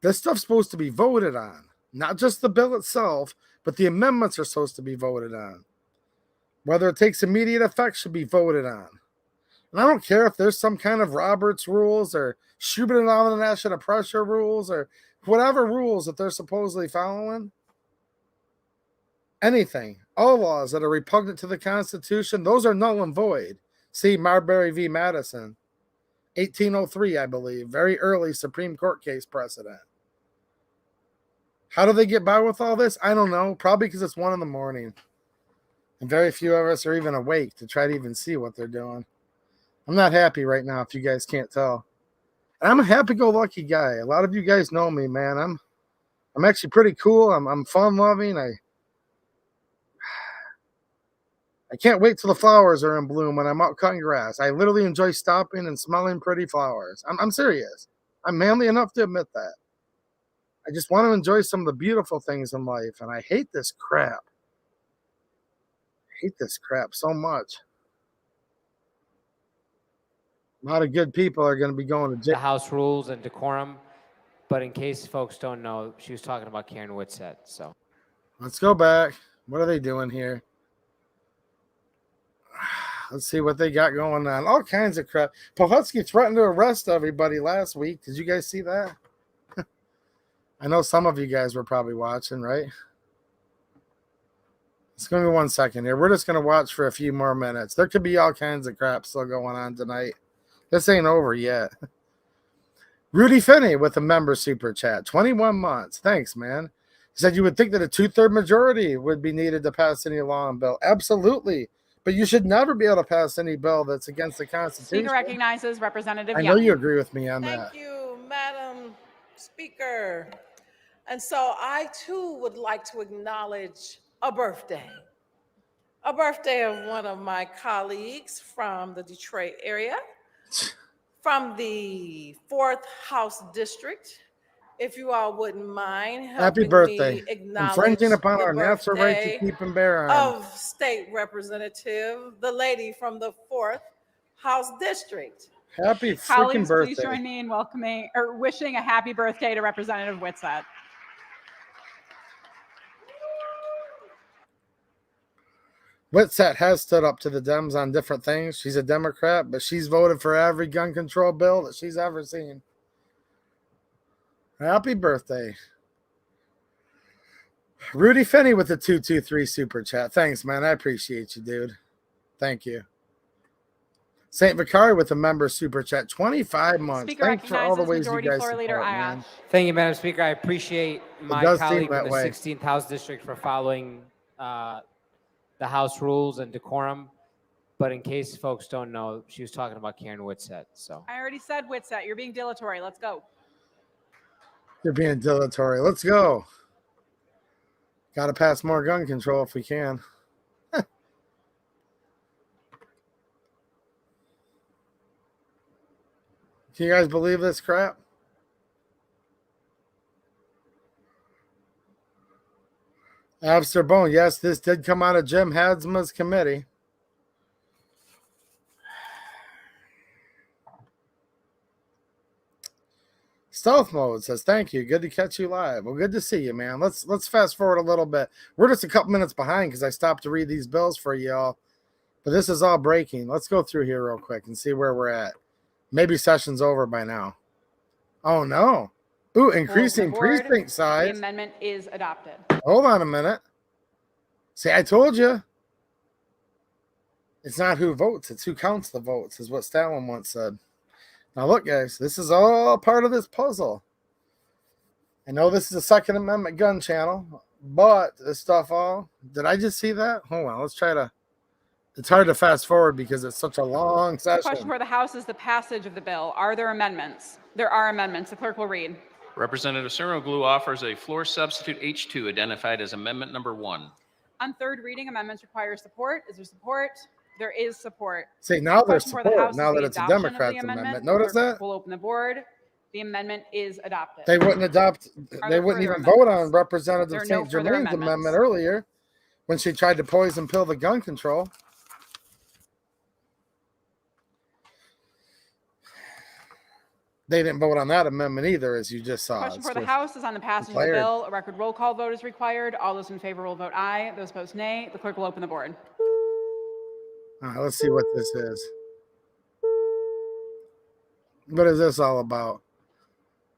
This stuff's supposed to be voted on. Not just the bill itself, but the amendments are supposed to be voted on. Whether it takes immediate effect should be voted on. And I don't care if there's some kind of Roberts rules or Schubert-National pressure rules or whatever rules that they're supposedly following. Anything. All laws that are repugnant to the Constitution, those are null and void. See Marbury v. Madison, 1803, I believe. Very early Supreme Court case precedent. How do they get by with all this? I don't know. Probably because it's 1 a.m. And very few of us are even awake to try to even see what they're doing. I'm not happy right now, if you guys can't tell. And I'm a happy-go-lucky guy. A lot of you guys know me, man. I'm actually pretty cool. I'm fun-loving. I can't wait till the flowers are in bloom when I'm out cutting grass. I literally enjoy stopping and smelling pretty flowers. I'm serious. I'm manly enough to admit that. I just want to enjoy some of the beautiful things in life, and I hate this crap. I hate this crap so much. A lot of good people are going to be going to The jail. House rules and decorum. But in case folks don't know, she was talking about Karen Whitsett. So Let's go back. What are they doing here? Let's see what they got going on. All kinds of crap. Pohetsky threatened to arrest everybody last week. Did you guys see that? I know some of you guys were probably watching, right? It's going to be 1 second here. We're just going to watch for a few more minutes. There could be all kinds of crap still going on tonight. This ain't over yet. Rudy Finney with a member super chat. 21 months. Thanks, man. He said you would think that a 2/3 majority would be needed to pass any law and bill. Absolutely. But you should never be able to pass any bill that's against the Constitution. Speaker recognizes Representative I know Young. you agree with me on that. Thank you, Madam Speaker. And so I too would like to acknowledge a birthday of one of my colleagues from the Detroit area, from the 4th House District. If you all wouldn't mind Happy helping birthday. me acknowledge Infringing upon the our natural right to birthday keep and bear of arms. State Representative, the lady from the 4th House District. Happy freaking Colleagues, please birthday. join me in welcoming or wishing a happy birthday to Representative Whitsett. Whitsett has stood up to the Dems on different things. She's a Democrat, but she's voted for every gun control bill that she's ever seen. Happy birthday. Rudy Finney with the 223 super chat. Thanks, man. I appreciate you, dude. Thank you. St. Vicari with a member super chat. 25 months. Speaker Thanks for all the recognizes ways Majority you guys Floor support, Leader man. Ayash. thank you, Madam Speaker. I appreciate my does seem colleague that from the way. 16th House District for following the House rules and decorum. But in case folks don't know, she was talking about Karen Whitsett. So I already said Whitsett. You're being dilatory. Let's go. You're being dilatory. Let's go. Got to pass more gun control if we can. Can you guys believe this crap? Abster Bone. Yes, this did come out of Jim Hadsma's committee. Stealth mode says, thank you. Good to catch you live. Well, good to see you, man. Let's fast forward a little bit. We're just a couple minutes behind because I stopped to read these bills for y'all. But this is all breaking. Let's go through here real quick and see where we're at. Maybe session's over by now. Oh, no. Ooh, increasing Board, precinct The size. amendment is adopted. Hold on a minute. See, I told you. It's not who votes, it's who counts the votes, is what Stalin once said. Now, look, guys, this is all part of this puzzle. I know this is a Second Amendment gun channel, but this stuff all. Did I just see that? Hold on, let's try to. It's hard to fast forward because it's such a long The question session. for the House is the passage of the bill. Are there amendments? There are amendments. The clerk will read. Representative Cernoglu offers a floor substitute H2 identified as Amendment Number 1. On third reading, amendments require support. Is there support? There is support. See, now there's Question for the support. House Now is that the it's a adoption of the Democrats' amendment. amendment. The Notice clerk that? will open the board. The amendment is adopted. They wouldn't adopt, Are they there wouldn't further even vote on amendments? Representative There are no St. further Germain's amendments. amendment earlier when she tried to poison pill the gun control. They didn't vote on that amendment either, as you just saw. Question It's for the with- House is on the passage of the declared. bill. A record roll call vote is required. All those in favor will vote aye. Those opposed, nay. The clerk will open the board. All right, let's see what this is. What is this all about?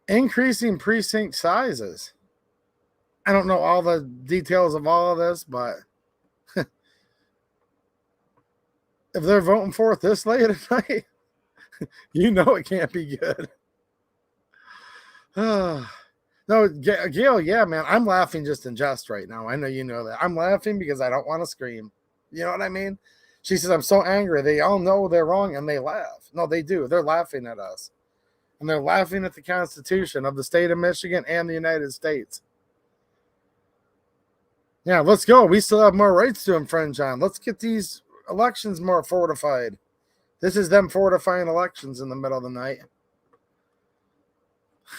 Increasing precinct sizes. I don't know all the details of all of this, but if they're voting for it this late at night, you know it can't be good. No, Gail, yeah, man, I'm laughing just in jest right now. I know you know that. I'm laughing because I don't want to scream. You know what I mean? She says, I'm so angry. They all know they're wrong and they laugh. No, they do. They're laughing at us. And they're laughing at the Constitution of the state of Michigan and the United States. Yeah, let's go. We still have more rights to infringe on. Let's get these elections more fortified. This is them fortifying elections in the middle of the night.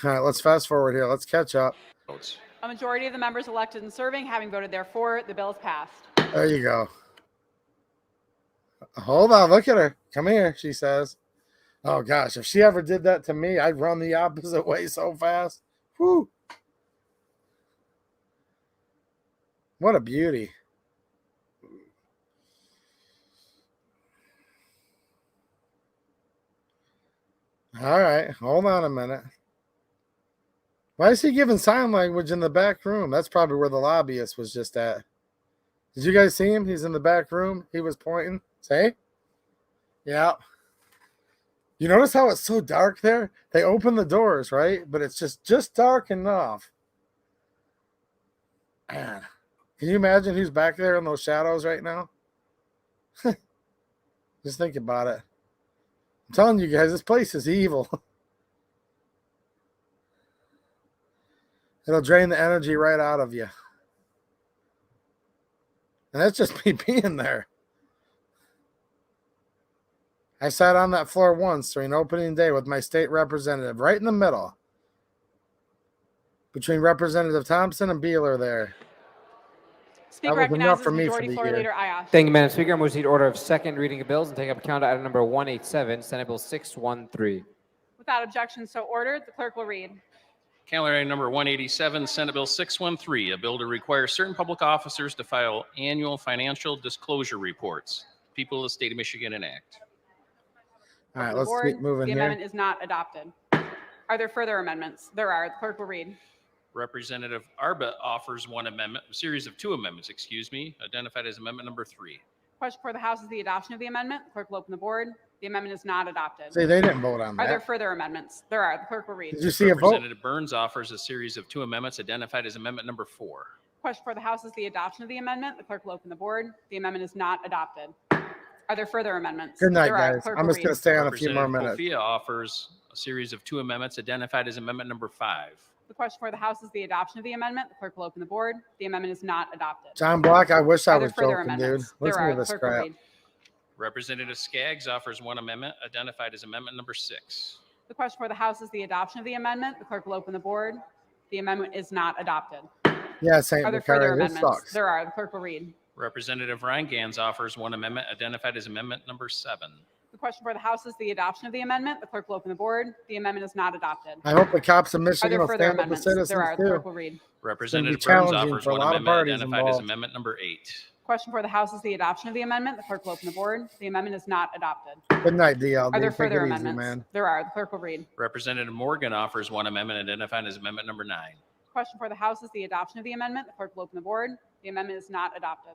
All right, let's fast forward here. Let's catch up. Votes. A majority of the members elected and serving having voted therefore, the bill is passed. There you go. Hold on. Look at her. Come here, she says. Oh, gosh. If she ever did that to me, I'd run the opposite way so fast. Whew. What a beauty. All right. Hold on a minute. Why is he giving sign language in the back room? That's probably where the lobbyist was just at. Did you guys see him? He's in the back room. He was pointing. Say? Yeah. You notice how it's so dark there? They open the doors, right? But it's just dark enough. Man. Can you imagine who's back there in those shadows right now? Just think about it. I'm telling you guys, this place is evil. It'll drain the energy right out of you. And that's just me being there. I sat on that floor once during opening day with my state representative, right in the middle. Between Representative Thompson and Beeler there. Speaker was enough recognizes for me for Majority the Floor year. Leader Ayash. Thank you, Madam Speaker. I move to order of second reading of bills and take up count item number 187, Senate Bill 613. Without objection, so ordered. The clerk will read. Calendar item number 187, Senate Bill 613, a bill to require certain public officers to file annual financial disclosure reports. People of the state of Michigan enact. All right, The let's board, keep moving the here. amendment is not adopted. Are there further amendments? There are. The clerk will read. Representative Arba offers one amendment, a series of two amendments, identified as amendment number 3. Question for the House is the adoption of the amendment. The clerk will open the board. The amendment is not adopted. See, they didn't vote on Are there that. further amendments? There are. The clerk will read. Did you see a vote? Representative Burns offers a series of two amendments identified as amendment number 4. Question for the House is the adoption of the amendment. The clerk will open the board. The amendment is not adopted. Are there further amendments? Good night, There are. The guys. clerk I'm will just going read. to stay on a few more Representative minutes. Kofia offers a series of two amendments identified as amendment number 5. The question for the House is the adoption of the amendment. The clerk will open the board. The amendment is not adopted. John Block, I wish I Are there was further joking, dude. amendments? There Listen are. to The this clerk will crap. read. Representative Skaggs offers one amendment identified as amendment number 6. The question for the House is the adoption of the amendment. The clerk will open the board. The amendment is not adopted. Yeah, St. Are there further McCarry, this amendments? sucks. There are. The clerk will read. Representative Ryan Gans offers one amendment identified as amendment number 7. The question for the House is the adoption of the amendment. The clerk will open the board. The amendment is not adopted. I hope the cops in Are Michigan there will further stand up for amendments? citizens There are. The too. clerk will read. Representative Burns challenging offers for a one lot of amendment parties identified as involved. amendment number 8. Question for the House is the adoption of the amendment. The clerk will open the board. The amendment is not adopted. Good night, DL. Are there Take further it easy, amendments? man. There are. The clerk will read. Representative Morgan offers one amendment identified as amendment number 9. Question for the House is the adoption of the amendment. The clerk will open the board. The amendment is not adopted.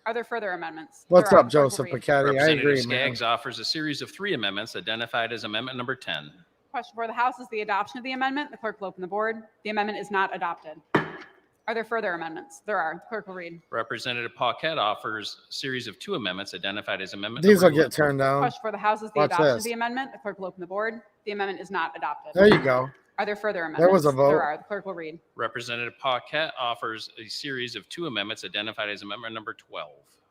Are there further amendments? What's There are. up, The clerk will Joseph read. Picetti? I Representative agree, man. Skaggs offers a series of 3 amendments identified as amendment number 10. Question for the House is the adoption of the amendment. The clerk will open the board. The amendment is not adopted. Are there further amendments? There are. The clerk will read. Representative Paquette offers a series of 2 amendments identified as amendment These will number get turned down. Question for the House is the Watch adoption this. of the amendment. The clerk will open the board. The amendment is not adopted. There you go. Are there further amendments? There was a vote. There are. The clerk will read. Representative Paquette offers a series of 2 amendments identified as amendment number 12.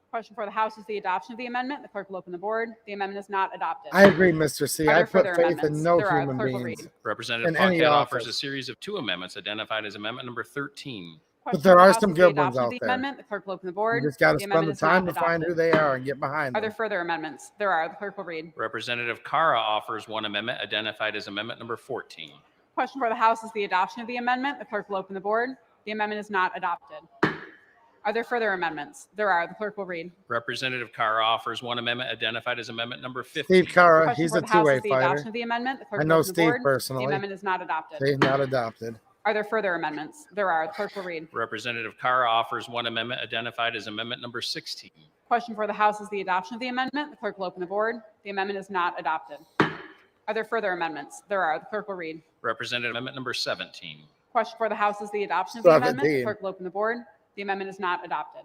Question for the House is the adoption of the amendment. The clerk will open the board. The amendment is not adopted. I agree, Mr. C. Are I there put further faith amendments? in no There are. The human clerk will beings. read. Representative In any Paquette offers a office. series of 2 amendments identified as amendment number 13. Question there for the are House some is the good ones adoption of out the there. amendment. The clerk will open the You board. just got to The spend amendment the is not time to find who adopted. they are and get behind Are there them. further amendments? There are. The clerk will read. Representative Cara offers one amendment identified as amendment number 14. Question for the House is the adoption of the amendment. The clerk will open the board. The amendment is not adopted. Are there further amendments? There are. The clerk will read. Representative Cara offers one amendment identified as amendment number 15. Steve Cara, Question he's for a the House two-way is the adoption fighter. of the amendment. The clerk I will know open the Steve board. personally. The amendment is not adopted. He's not adopted. Are there further amendments? There are. The clerk will read. Representative Cara offers one amendment identified as amendment number 16. Question for the House is the adoption of the amendment. The clerk will open the board. The amendment is not adopted. Are there further amendments? There are. The clerk will read. Representative amendment number 17. Question for the House is the adoption of the amendment. The 17. clerk will open the board. The amendment is not adopted.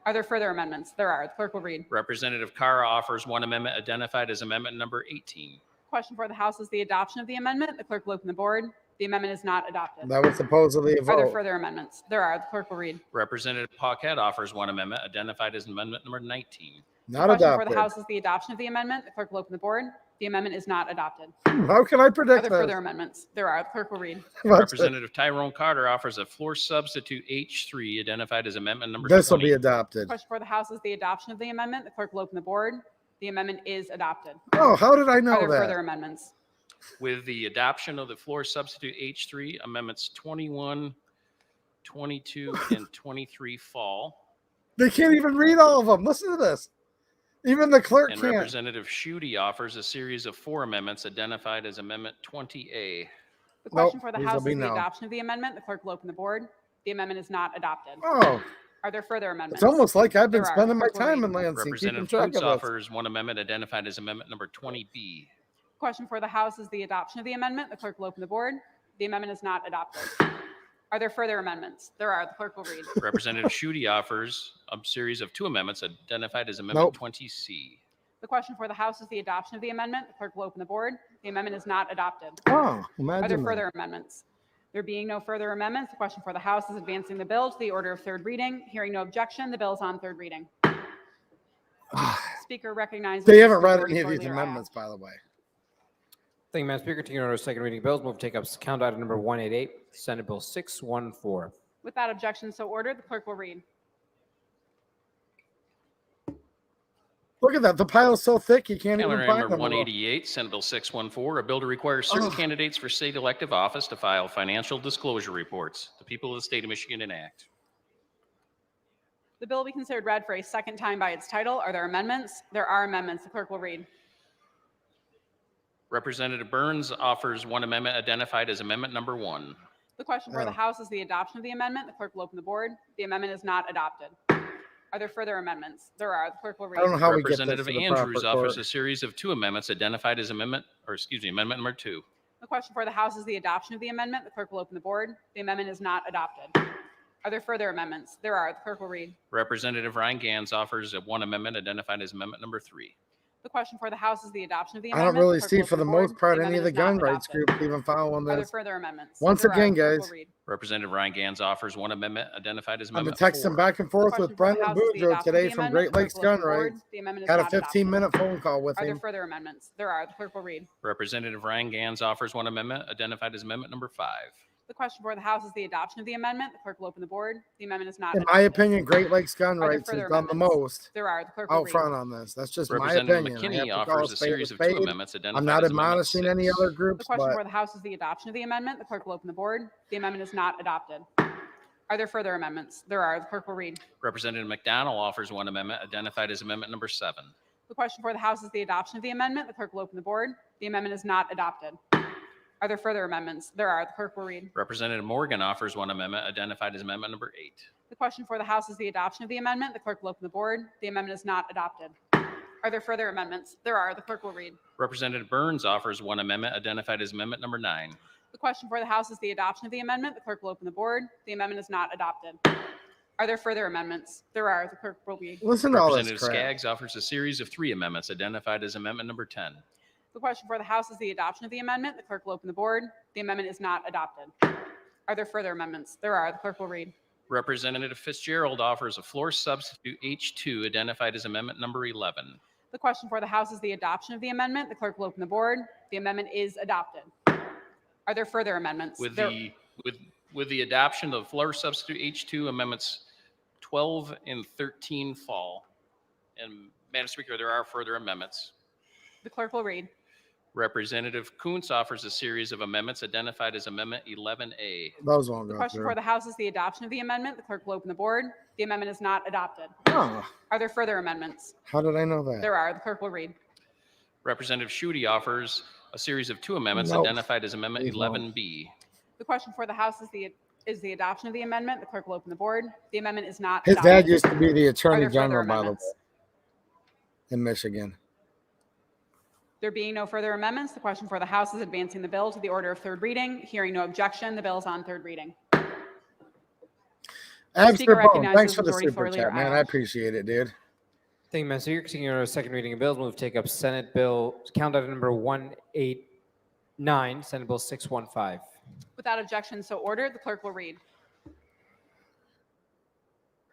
Are there further amendments? There are. The clerk will read. Representative Cara offers one amendment identified as amendment number 18. Question for the House is the adoption of the amendment. The clerk will open the board. The amendment is not adopted. That was supposedly a Are there vote. further amendments? There are. The clerk will read. Representative Paquette offers one amendment identified as amendment number 19. Not Question for the adopted. House is the adoption of the amendment. The clerk will open the board. The amendment is not adopted. How can I Are predict there this? further amendments? There are. The clerk will read. What's it? Representative Tyrone Carter offers a floor substitute H3 identified as amendment number This will 20. be adopted. Question for the House is the adoption of the amendment. The clerk will open the board. The amendment is adopted. Oh, how did I Are know there further that? amendments? With the adoption of the floor substitute H3, amendments 21, 22, and 23 fall. They can't even read all of them. Listen to this. Even the clerk And can't. Representative Schuette offers a series of 4 amendments identified as Amendment 20A. The question Nope, for the these House will is be the no. adoption of the amendment. The clerk will open the board. The amendment is not adopted. Oh, Are there further amendments? it's almost like I've been There are. spending my Clerk will time read. in Lansing keeping Representative track Coots of this. offers 1 amendment identified as Amendment number 20B. Question for the House is the adoption of the amendment. The clerk will open the board. The amendment is not adopted. Are there further amendments? There are. The clerk will read. Representative Schuette offers a series of 2 amendments identified as Amendment Nope. 20C. The question for the House is the adoption of the amendment. The clerk will open the board. The amendment is not adopted. Oh, Are imagine there that. further amendments? There being no further amendments, the question for the House is advancing the bill to the order of third reading. Hearing no objection, the bill is on third reading. Speaker recognizes. They haven't read Majority any of Floor these Leader amendments, by the way. Thank you, Madam Speaker. Taking order of second reading bills, move to take up count item number 188, Senate Bill 614. Without objection, so ordered. The clerk will read. Look at that. The pile's so thick you can't Calendar even find number them. 188, Senate Bill 614, a bill to require certain Ugh. candidates for state elective office to file financial disclosure reports. The people of the state of Michigan enact. The bill will be considered read for a second time by its title. Are there amendments? There are amendments. The clerk will read. Representative Burns offers 1 amendment identified as Amendment number 1. The question for the Oh. House is the adoption of the amendment. The clerk will open the board. The amendment is not adopted. Are there further amendments? There are. The clerk will read. I don't know how we get this to Representative the Andrews proper offers court. a series of 2 amendments identified as Amendment number 2. The question for the House is the adoption of the amendment. The clerk will open the board. The amendment is not adopted. Are there further amendments? There are. The clerk will read. Representative Ryan Gans offers 1 amendment identified as Amendment number 3. The question for the House is the adoption of the I amendment. don't really The clerk see, will for open the board. most part, any of the amendment is gun not rights adopted. groups even following Are there this. further amendments? Once There are. again, The clerk will guys, read. Representative Ryan Gans offers 1 amendment identified as I've been Amendment texting 4. back and forth Question with for the Brendan House is the Boudreaux adoption of today the from amendment. Great Lakes The clerk will Gun open the board. Rights. The amendment is Had a not adopted. 15-minute phone call with Are there him. further amendments? There are. The clerk will read. Representative Ryan Gans offers 1 amendment identified as Amendment number 5. The question for the House is the adoption of the amendment. The clerk will open the board. The amendment is not In adopted. my opinion, Great Lakes Gun Are there Rights has further done the amendments? most There are. The clerk will out read. front on this. That's just my Representative opinion. I McKinney have to call offers a spade series a of 2 spade. amendments identified I'm not as Amendment admonishing any 6. other The groups, question but for the House is the adoption of the amendment. The clerk will open the board. The amendment is not adopted. Are there further amendments? There are. The clerk will read. Representative McDonald offers 1 amendment identified as Amendment number 7. The question for the House is the adoption of the amendment. The clerk will open the board. The amendment is not adopted. Are there further amendments? There are. The clerk will read. Representative Morgan offers 1 amendment identified as Amendment number 8. The question for the House is the adoption of the amendment. The clerk will open the board. The amendment is not adopted. Are there further amendments? There are. The clerk will read. Representative Burns offers 1 amendment identified as Amendment number 9. The question for the House is the adoption of the amendment. The clerk will open the board. The amendment is not adopted. Are there further amendments? There are. The clerk will read. listen to all this Representative crap. Skaggs offers a series of 3 amendments identified as Amendment number 10. The question for the House is the adoption of the amendment. The clerk will open the board. The amendment is not adopted. Are there further amendments? There are. The clerk will read. Representative Fitzgerald offers a floor substitute H2 identified as Amendment number 11. The question for the House is the adoption of the amendment. The clerk will open the board. The amendment is adopted. Are there further amendments? With There- the adoption of floor substitute H2, amendments 12 and 13 fall. And Madam Speaker, there are further amendments. The clerk will read. Representative Kuntz offers a series of amendments identified as Amendment 11A. Those won't The go question through. for the House is the adoption of the amendment. The clerk will open the board. The amendment is not adopted. Oh, Are there further amendments? how did I know that? There are. The clerk will read. Representative Schuette offers a series of 2 amendments Nope. identified as Amendment Please won't. 11B. The question for the House is the adoption of the amendment. The clerk will open the board. The amendment is not His adopted. dad used to be the Are attorney there further general, by the way, amendments? in Michigan. There being no further amendments, the question for the House is advancing the bill to the order of third reading. Hearing no objection, the bill is on third reading. Abster Bone, recognizes thanks for the Majority super Floor Leader chat, man. I Island. appreciate it, dude. Thank you, Madam Speaker. Taking order of second reading of bills, move to take up Senate Bill, count item number 189, Senate Bill 615. Without objection, so ordered. The clerk will read.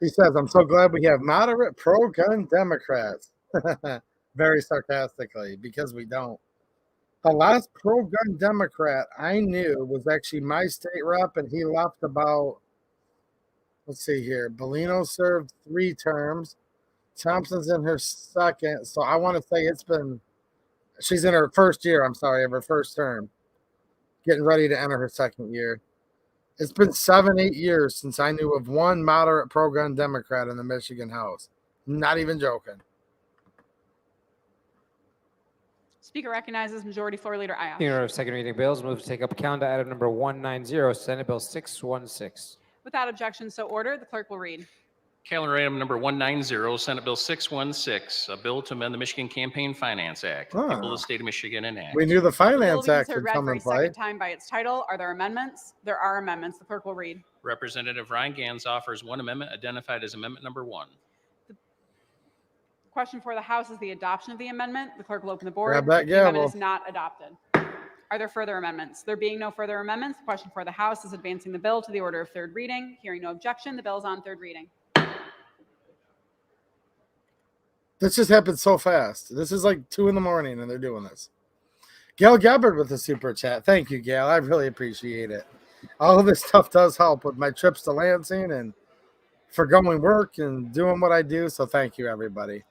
He says, I'm so glad we have moderate pro-gun Democrats. Very sarcastically, because we don't. The last pro-gun Democrat I knew was actually my state rep, and he left about, let's see here, Bellino served 3 terms. Thompson's in her second, so I want to say she's in her first year, I'm sorry, of her first term, getting ready to enter her second year. It's been 7-8 years since I knew of one moderate pro-gun Democrat in the Michigan House. Not even joking. Speaker recognizes Majority Floor Leader Ayash. In order of second reading bills, move to take up calendar item number 190, Senate Bill 616. Without objection, so ordered. The clerk will read. Calendar item number 190, Senate Bill 616, a bill to amend the Michigan Campaign Finance Act. People of the state of Michigan enact. We knew the The bill Finance will be Act considered would read come for in a play. second time by its title. Are there amendments? There are amendments. The clerk will read. Representative Ryan Gans offers one amendment identified as amendment number 1. Question for the House is the adoption of the amendment. The clerk will open the board. Grab that The amendment gavel. is not adopted. Are there further amendments? There being no further amendments, the question for the House is advancing the bill to the order of third reading. Hearing no objection, the bill is on third reading. This just happened so fast. This is like 2 a.m. and they're doing this. Gail Gabbard with the super chat. Thank you, Gail. I really appreciate it. All of this stuff does help with my trips to Lansing and for going work and doing what I do. So thank you, everybody.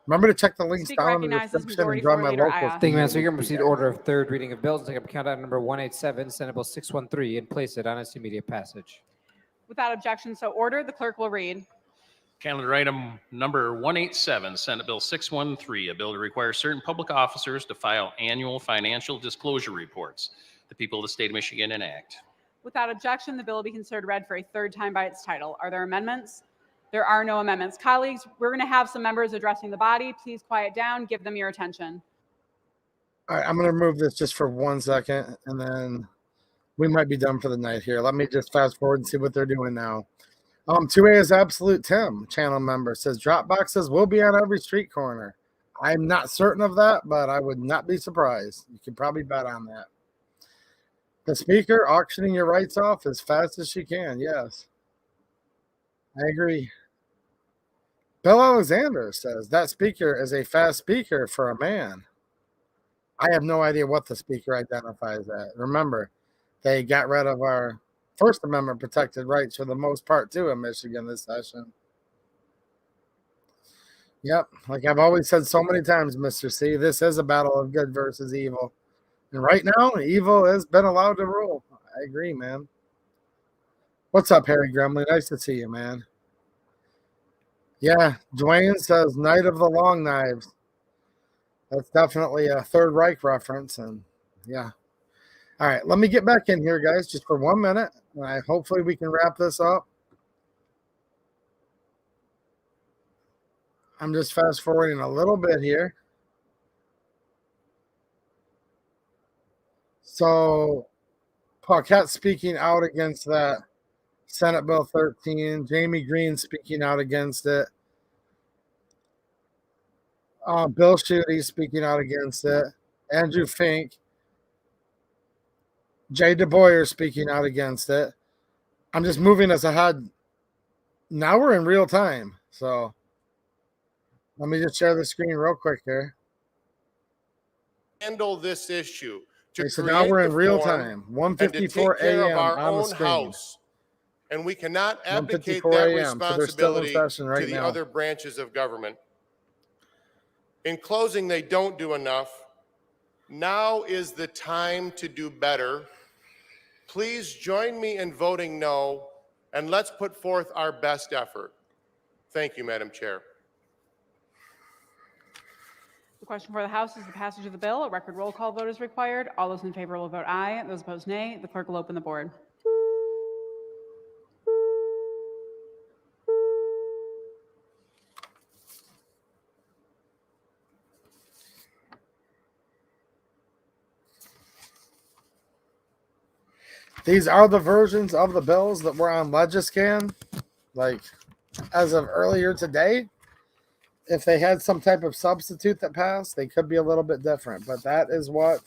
Remember to check the links Speaker down in the recognizes description and Majority join Floor my Leader local. Ayash. Thank you, Madam Speaker. Proceed to order of third reading of bills and take up calendar item number 187, Senate Bill 613, and place it on its immediate passage. Without objection, so ordered. The clerk will read. Calendar item number 187, Senate Bill 613, a bill to require certain public officers to file annual financial disclosure reports. The people of the state of Michigan enact. Without objection, the bill will be considered read for a third time by its title. Are there amendments? There are no amendments. Colleagues, we're going to have some members addressing the body. Please quiet down. Give them your attention. All right, I'm going to remove this just for 1 second, and then we might be done for the night here. Let me just fast forward and see what they're doing now. 2A is Absolute Tim, channel member, says drop boxes will be on every street corner. I'm not certain of that, but I would not be surprised. You could probably bet on that. The speaker auctioning your rights off as fast as she can. Yes, I agree. Bill Alexander says that speaker is a fast speaker for a man. I have no idea what the speaker identifies as. Remember, they got rid of our First Amendment protected rights for the most part, too, in Michigan this session. Yep, like I've always said so many times, Mr. C, this is a battle of good versus evil. And right now, evil has been allowed to rule. I agree, man. What's up, Harry Gremley? Nice to see you, man. Yeah, Dwayne says Night of the Long Knives. That's definitely a Third Reich reference, and yeah. All right, let me get back in here, guys, just for 1 minute. Hopefully we can wrap this up. I'm just fast forwarding a little bit here. So, Paquette speaking out against that Senate Bill 13. Jamie Green speaking out against it. Bill Schuette speaking out against it. Andrew Fink. Jay DeBoyer speaking out against it. I'm just moving us ahead. Now we're in real time. So let me just share the screen real quick here. Handle this issue. Okay, so now we're in real time. 1:54 a.m. on the screen. House. And we cannot abdicate 1:54 that a.m., so they're still in responsibility session right to the now. other branches of government. In closing, they don't do enough. Now is the time to do better. Please join me in voting no, and let's put forth our best effort. Thank you, Madam Chair. The question for the House is the passage of the bill. A record roll call vote is required. All those in favor will vote aye. Those opposed, nay. The clerk will open the board. These are the versions of the bills that were on Legiscan, like as of earlier today. If they had some type of substitute that passed, they could be a little bit different, but that is what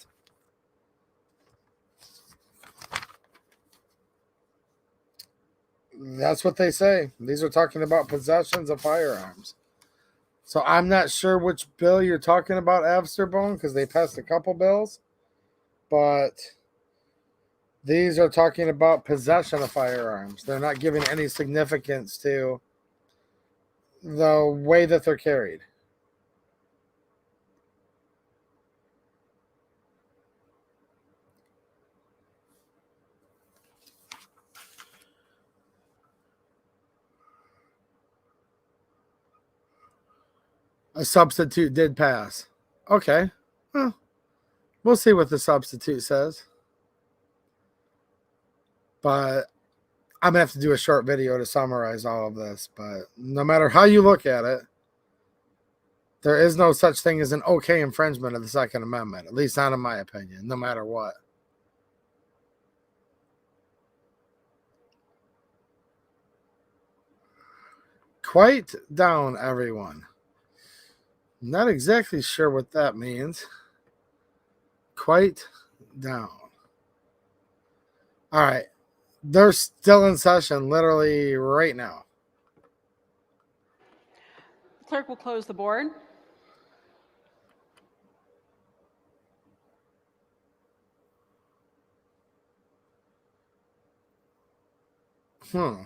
they say. These are talking about possessions of firearms. So I'm not sure which bill you're talking about, Avsterbone, because they passed a couple bills. but these are talking about possession of firearms. They're not giving any significance to the way that they're carried. A substitute did pass. Okay. Well, we'll see what the substitute says. But I'm going to have to do a short video to summarize all of this. But no matter how you look at it, there is no such thing as an okay infringement of the Second Amendment, at least not in my opinion, no matter what. Quiet down, everyone. Not exactly sure what that means. Quiet down. All right. They're still in session literally right now. Clerk will close the board.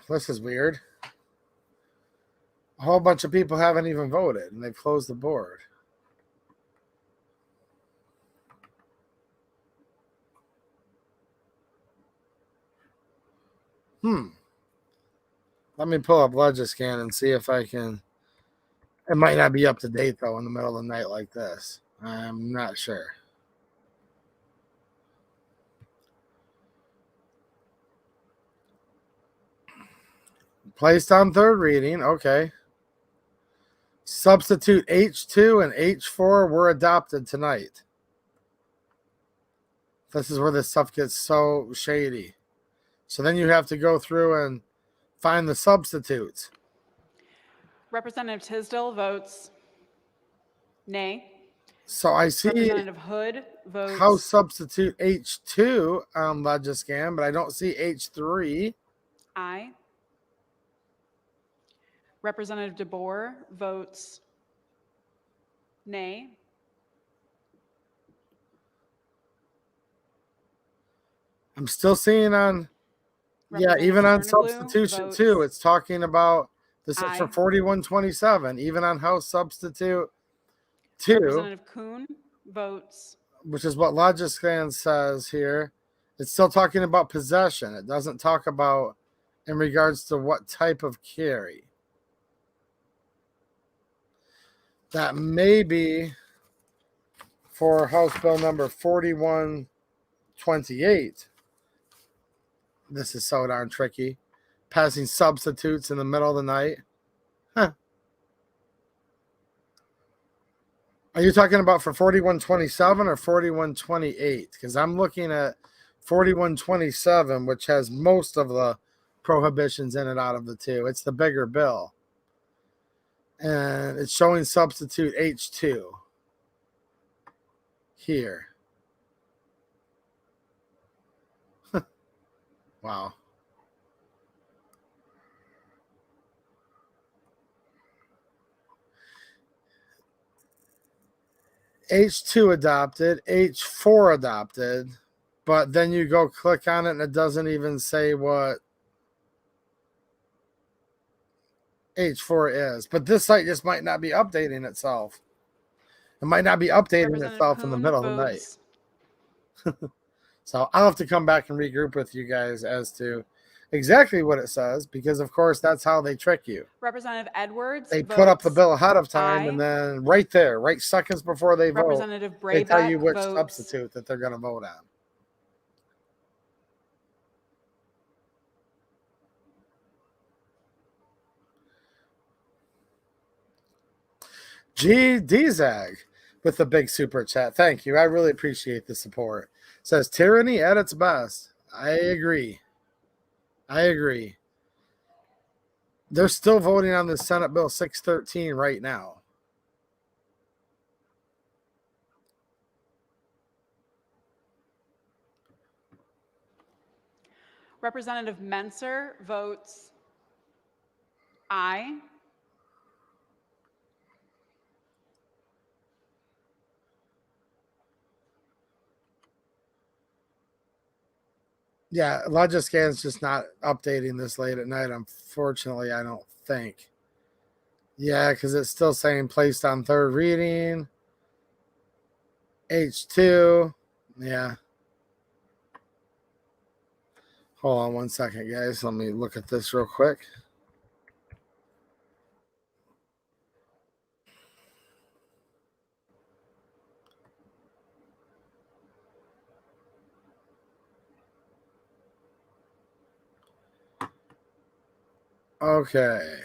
This is weird. A whole bunch of people haven't even voted, and they've closed the board. Let me pull up Legiscan and see if I can. It might not be up to date, though, in the middle of the night like this. I'm not sure. Placed on third reading. Okay. Substitute H2 and H4 were adopted tonight. This is where this stuff gets so shady. So then you have to go through and find the substitutes. Representative Tisdale votes nay. So I see Representative Hood votes House substitute H2 on Legiscan, but I don't see H3. aye. Representative DeBoer votes nay. I'm still seeing on, yeah, even on substitution too, it's talking about this is for Aye. 4127, even on House substitute 2, Representative Kuhn votes which is what Legiscan says here. It's still talking about possession. It doesn't talk about in regards to what type of carry. That may be for House Bill number 4128. This is so darn tricky. Passing substitutes in the middle of the night. Huh. Are you talking about for 4127 or 4128? Because I'm looking at 4127, which has most of the prohibitions in it out of the two. It's the bigger bill. And it's showing substitute H2 here. Wow. H2 adopted, H4 adopted, but then you go click on it and it doesn't even say what H4 is. But this site just might not be updating itself. It might not be updating itself in the middle of the night. So I'll have to come back and regroup with you guys as to exactly what it says, because of course that's how they trick you. Representative Edwards They votes put up the bill ahead of time, aye. and then right there, right seconds before they vote, Representative they tell you Braybeck which votes substitute that they're going to vote on. G. Dzag with the big super chat. Thank you. I really appreciate the support. Says tyranny at its best. I agree. I agree. They're still voting on the Senate Bill 613 right now. Representative Menser votes aye. Yeah, Logiscan's just not updating this late at night, unfortunately, I don't think. Yeah, because it's still saying placed on third reading. H2. Yeah. Hold on one second, guys. Let me look at this real quick. Okay.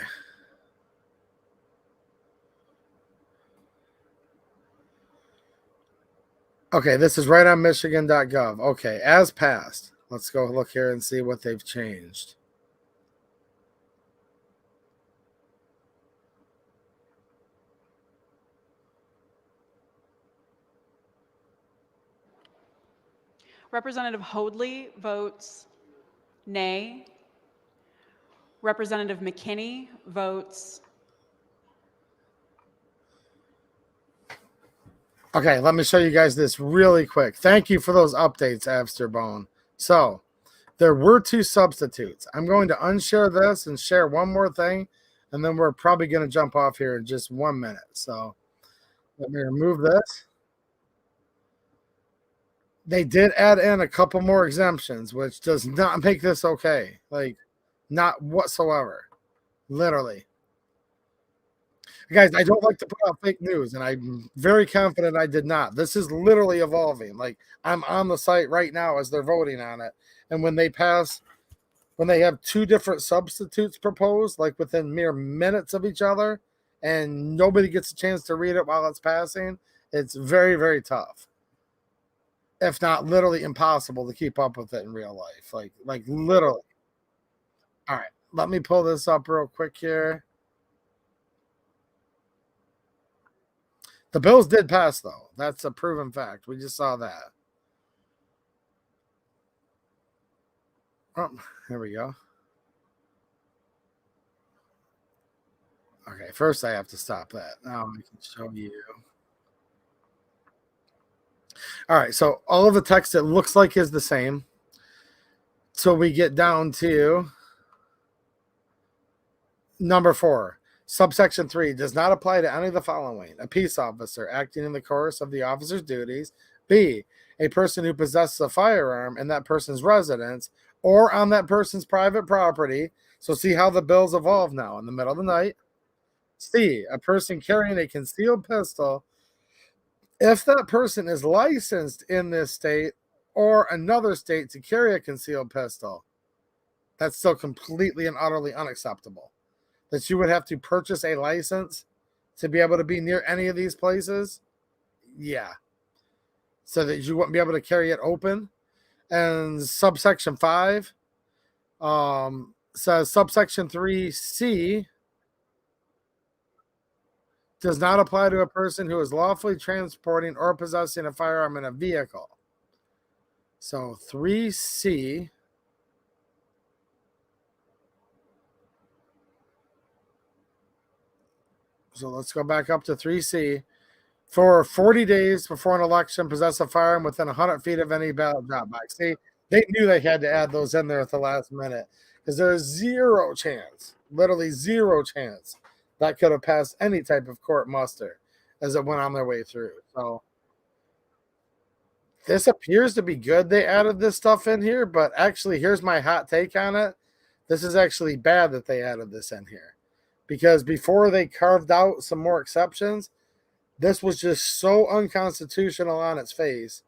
Okay, this is right on Michigan.gov. Okay, as passed. Let's go look here and see what they've changed. Representative Hoadley votes nay. Representative McKinney votes. Okay, let me show you guys this really quick. Thank you for those updates, Absterbone. So, there were 2 substitutes. I'm going to unshare this and share one more thing, and then we're probably going to jump off here in just 1 minute. So, let me remove this. They did add in a couple more exemptions, which does not make this okay. Like, not whatsoever. Literally. Guys, I don't like to put out fake news, and I'm very confident I did not. This is literally evolving. Like, I'm on the site right now as they're voting on it. And when they pass, when they have 2 different substitutes proposed, like within mere minutes of each other, and nobody gets a chance to read it while it's passing, it's very, very tough. If not literally impossible to keep up with it in real life. Like literally. All right, let me pull this up real quick here. The bills did pass, though. That's a proven fact. We just saw that. Oh, here we go. Okay, first I have to stop that. Now I can show you. All right, so all of the text it looks like is the same. So we get down to number 4. Subsection 3 does not apply to any of the following: a peace officer acting in the course of the officer's duties, B, a person who possesses a firearm in that person's residence or on that person's private property. So see how the bills evolve now in the middle of the night. C, a person carrying a concealed pistol if that person is licensed in this state or another state to carry a concealed pistol. That's still completely and utterly unacceptable. That you would have to purchase a license to be able to be near any of these places. Yeah. So that you wouldn't be able to carry it open. And subsection 5 says subsection 3C does not apply to a person who is lawfully transporting or possessing a firearm in a vehicle. So 3C. So let's go back up to 3C. For 40 days before an election, possess a firearm within 100 feet of any ballot drop box. See, they knew they had to add those in there at the last minute because there is zero chance, literally zero chance, that could have passed any type of court muster as it went on their way through. So this appears to be good. They added this stuff in here, but actually, here's my hot take on it. This is actually bad that they added this in here. Because before they carved out some more exceptions, this was just so unconstitutional on its face.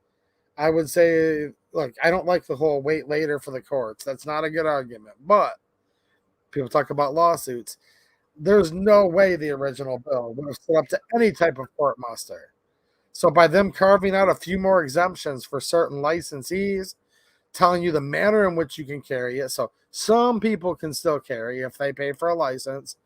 I would say, look, I don't like the whole wait later for the courts. That's not a good argument. But people talk about lawsuits. There's no way the original bill would have stood up to any type of court muster. So by them carving out a few more exemptions for certain licensees, telling you the manner in which you can carry it. So some people can still carry if they pay for a license.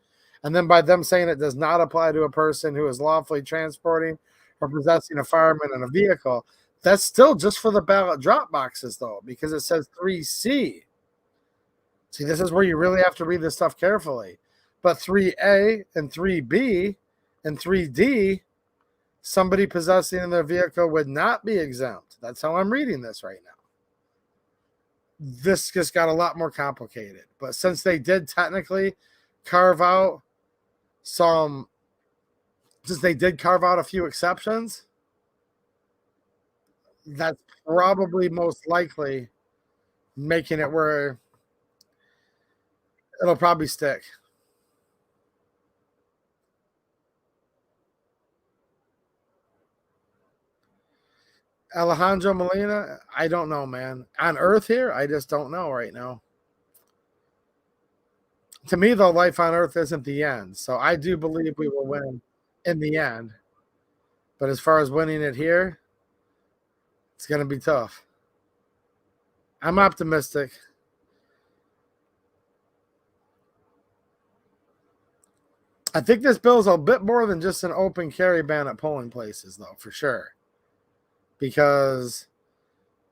And then by them saying it does not apply to a person who is lawfully transporting or possessing a firearm in a vehicle, that's still just for the ballot drop boxes, though, because it says 3C. See, this is where you really have to read this stuff carefully. But 3A and 3B and 3D, somebody possessing in their vehicle would not be exempt. That's how I'm reading this right now. this just got a lot more complicated. But since they did technically carve out some, since they did carve out a few exceptions, that's probably most likely making it where it'll probably stick. Alejandro Molina, I don't know, man. On Earth here, I just don't know right now. To me, though, life on Earth isn't the end. So I do believe we will win in the end. But as far as winning it here, it's going to be tough. I'm optimistic. I think this bill is a bit more than just an open carry ban at polling places, though, for sure. Because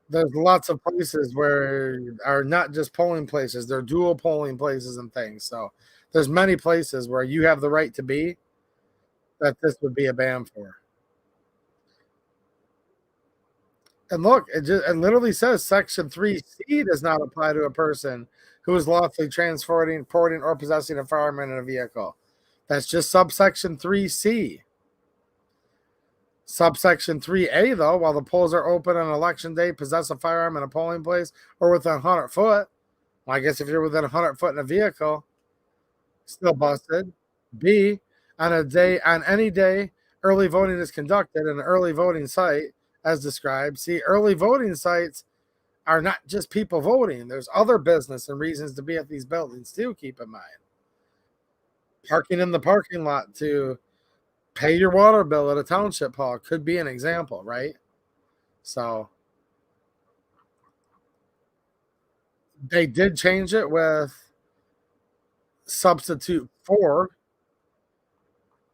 there's lots of places where are not just polling places, they're dual polling places and things. So there's many places where you have the right to be that this would be a ban for. And look, it literally says Section 3C does not apply to a person who is lawfully transporting, porting, or possessing a firearm in a vehicle. That's just subsection 3C. Subsection 3A, though, while the polls are open on election day, possess a firearm in a polling place or within 100 foot. Well, I guess if you're within 100 foot in a vehicle, still busted. B, on any day, early voting is conducted in an early voting site as described. See, early voting sites are not just people voting. There's other business and reasons to be at these buildings too, keep in mind. Parking in the parking lot to pay your water bill at a township hall could be an example, right? So they did change it with substitute 4.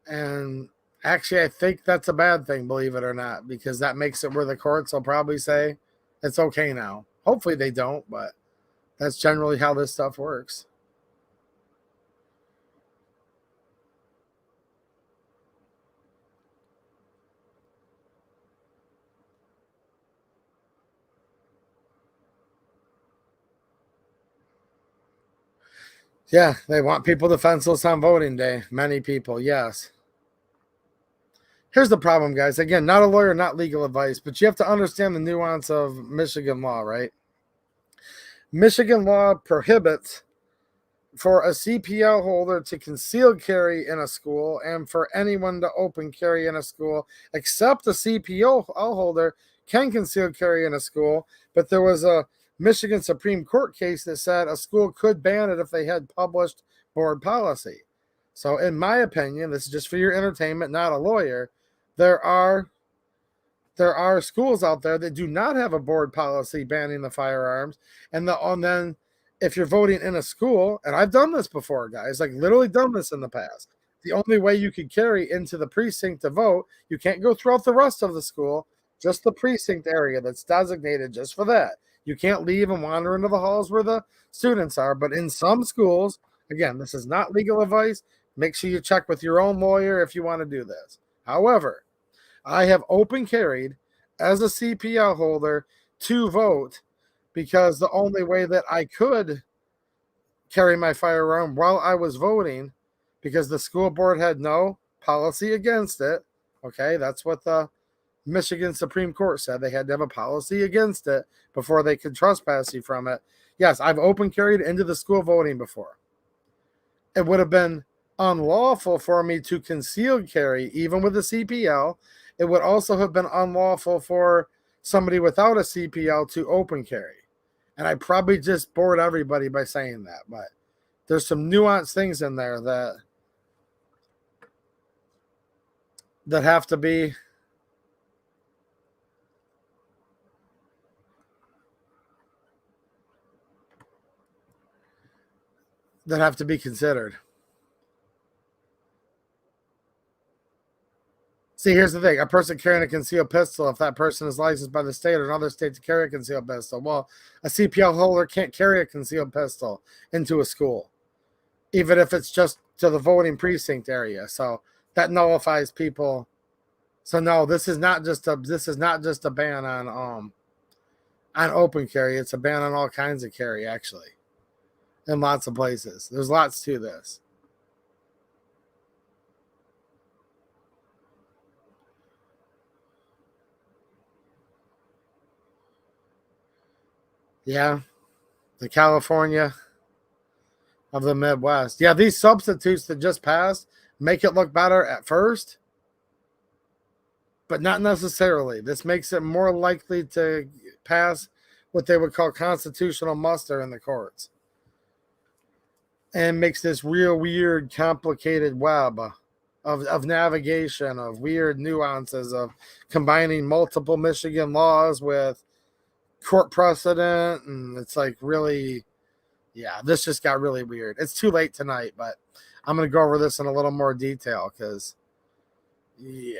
And actually, I think that's a bad thing, believe it or not, because that makes it where the courts will probably say it's okay now. Hopefully they don't, but that's generally how this stuff works. Yeah, they want people defenseless on voting day. Many people, yes. Here's the problem, guys. Again, not a lawyer, not legal advice, but you have to understand the nuance of Michigan law, right? Michigan law prohibits for a CPL holder to conceal carry in a school and for anyone to open carry in a school, except a CPL holder can conceal carry in a school. But there was a Michigan Supreme Court case that said a school could ban it if they had published board policy. So in my opinion, this is just for your entertainment, not a lawyer, there are schools out there that do not have a board policy banning the firearms. And then if you're voting in a school, and I've done this before, guys, like literally done this in the past, the only way you could carry into the precinct to vote, you can't go throughout the rest of the school, just the precinct area that's designated just for that. You can't leave and wander into the halls where the students are. But in some schools, again, this is not legal advice. Make sure you check with your own lawyer if you want to do this. However, I have open carried as a CPL holder to vote because the only way that I could carry my firearm while I was voting, because the school board had no policy against it. Okay, that's what the Michigan Supreme Court said. They had to have a policy against it before they could trespass you from it. Yes, I've open carried into the school voting before. It would have been unlawful for me to conceal carry, even with a CPL. It would also have been unlawful for somebody without a CPL to open carry. And I probably just bored everybody by saying that, but there's some nuanced things in there that have to be considered. See, here's the thing. A person carrying a concealed pistol, if that person is licensed by the state or another state to carry a concealed pistol, well, a CPL holder can't carry a concealed pistol into a school, even if it's just to the voting precinct area. So that nullifies people. So no, this is not just a ban on open carry. It's a ban on all kinds of carry, actually, in lots of places. There's lots to this. Yeah, the California of the Midwest. Yeah, these substitutes that just passed make it look better at first, but not necessarily. This makes it more likely to pass what they would call constitutional muster in the courts, and makes this real weird, complicated web of navigation, of weird nuances, of combining multiple Michigan laws with court precedent. And it's like really, yeah, this just got really weird. It's too late tonight, but I'm going to go over this in a little more detail because, yeah,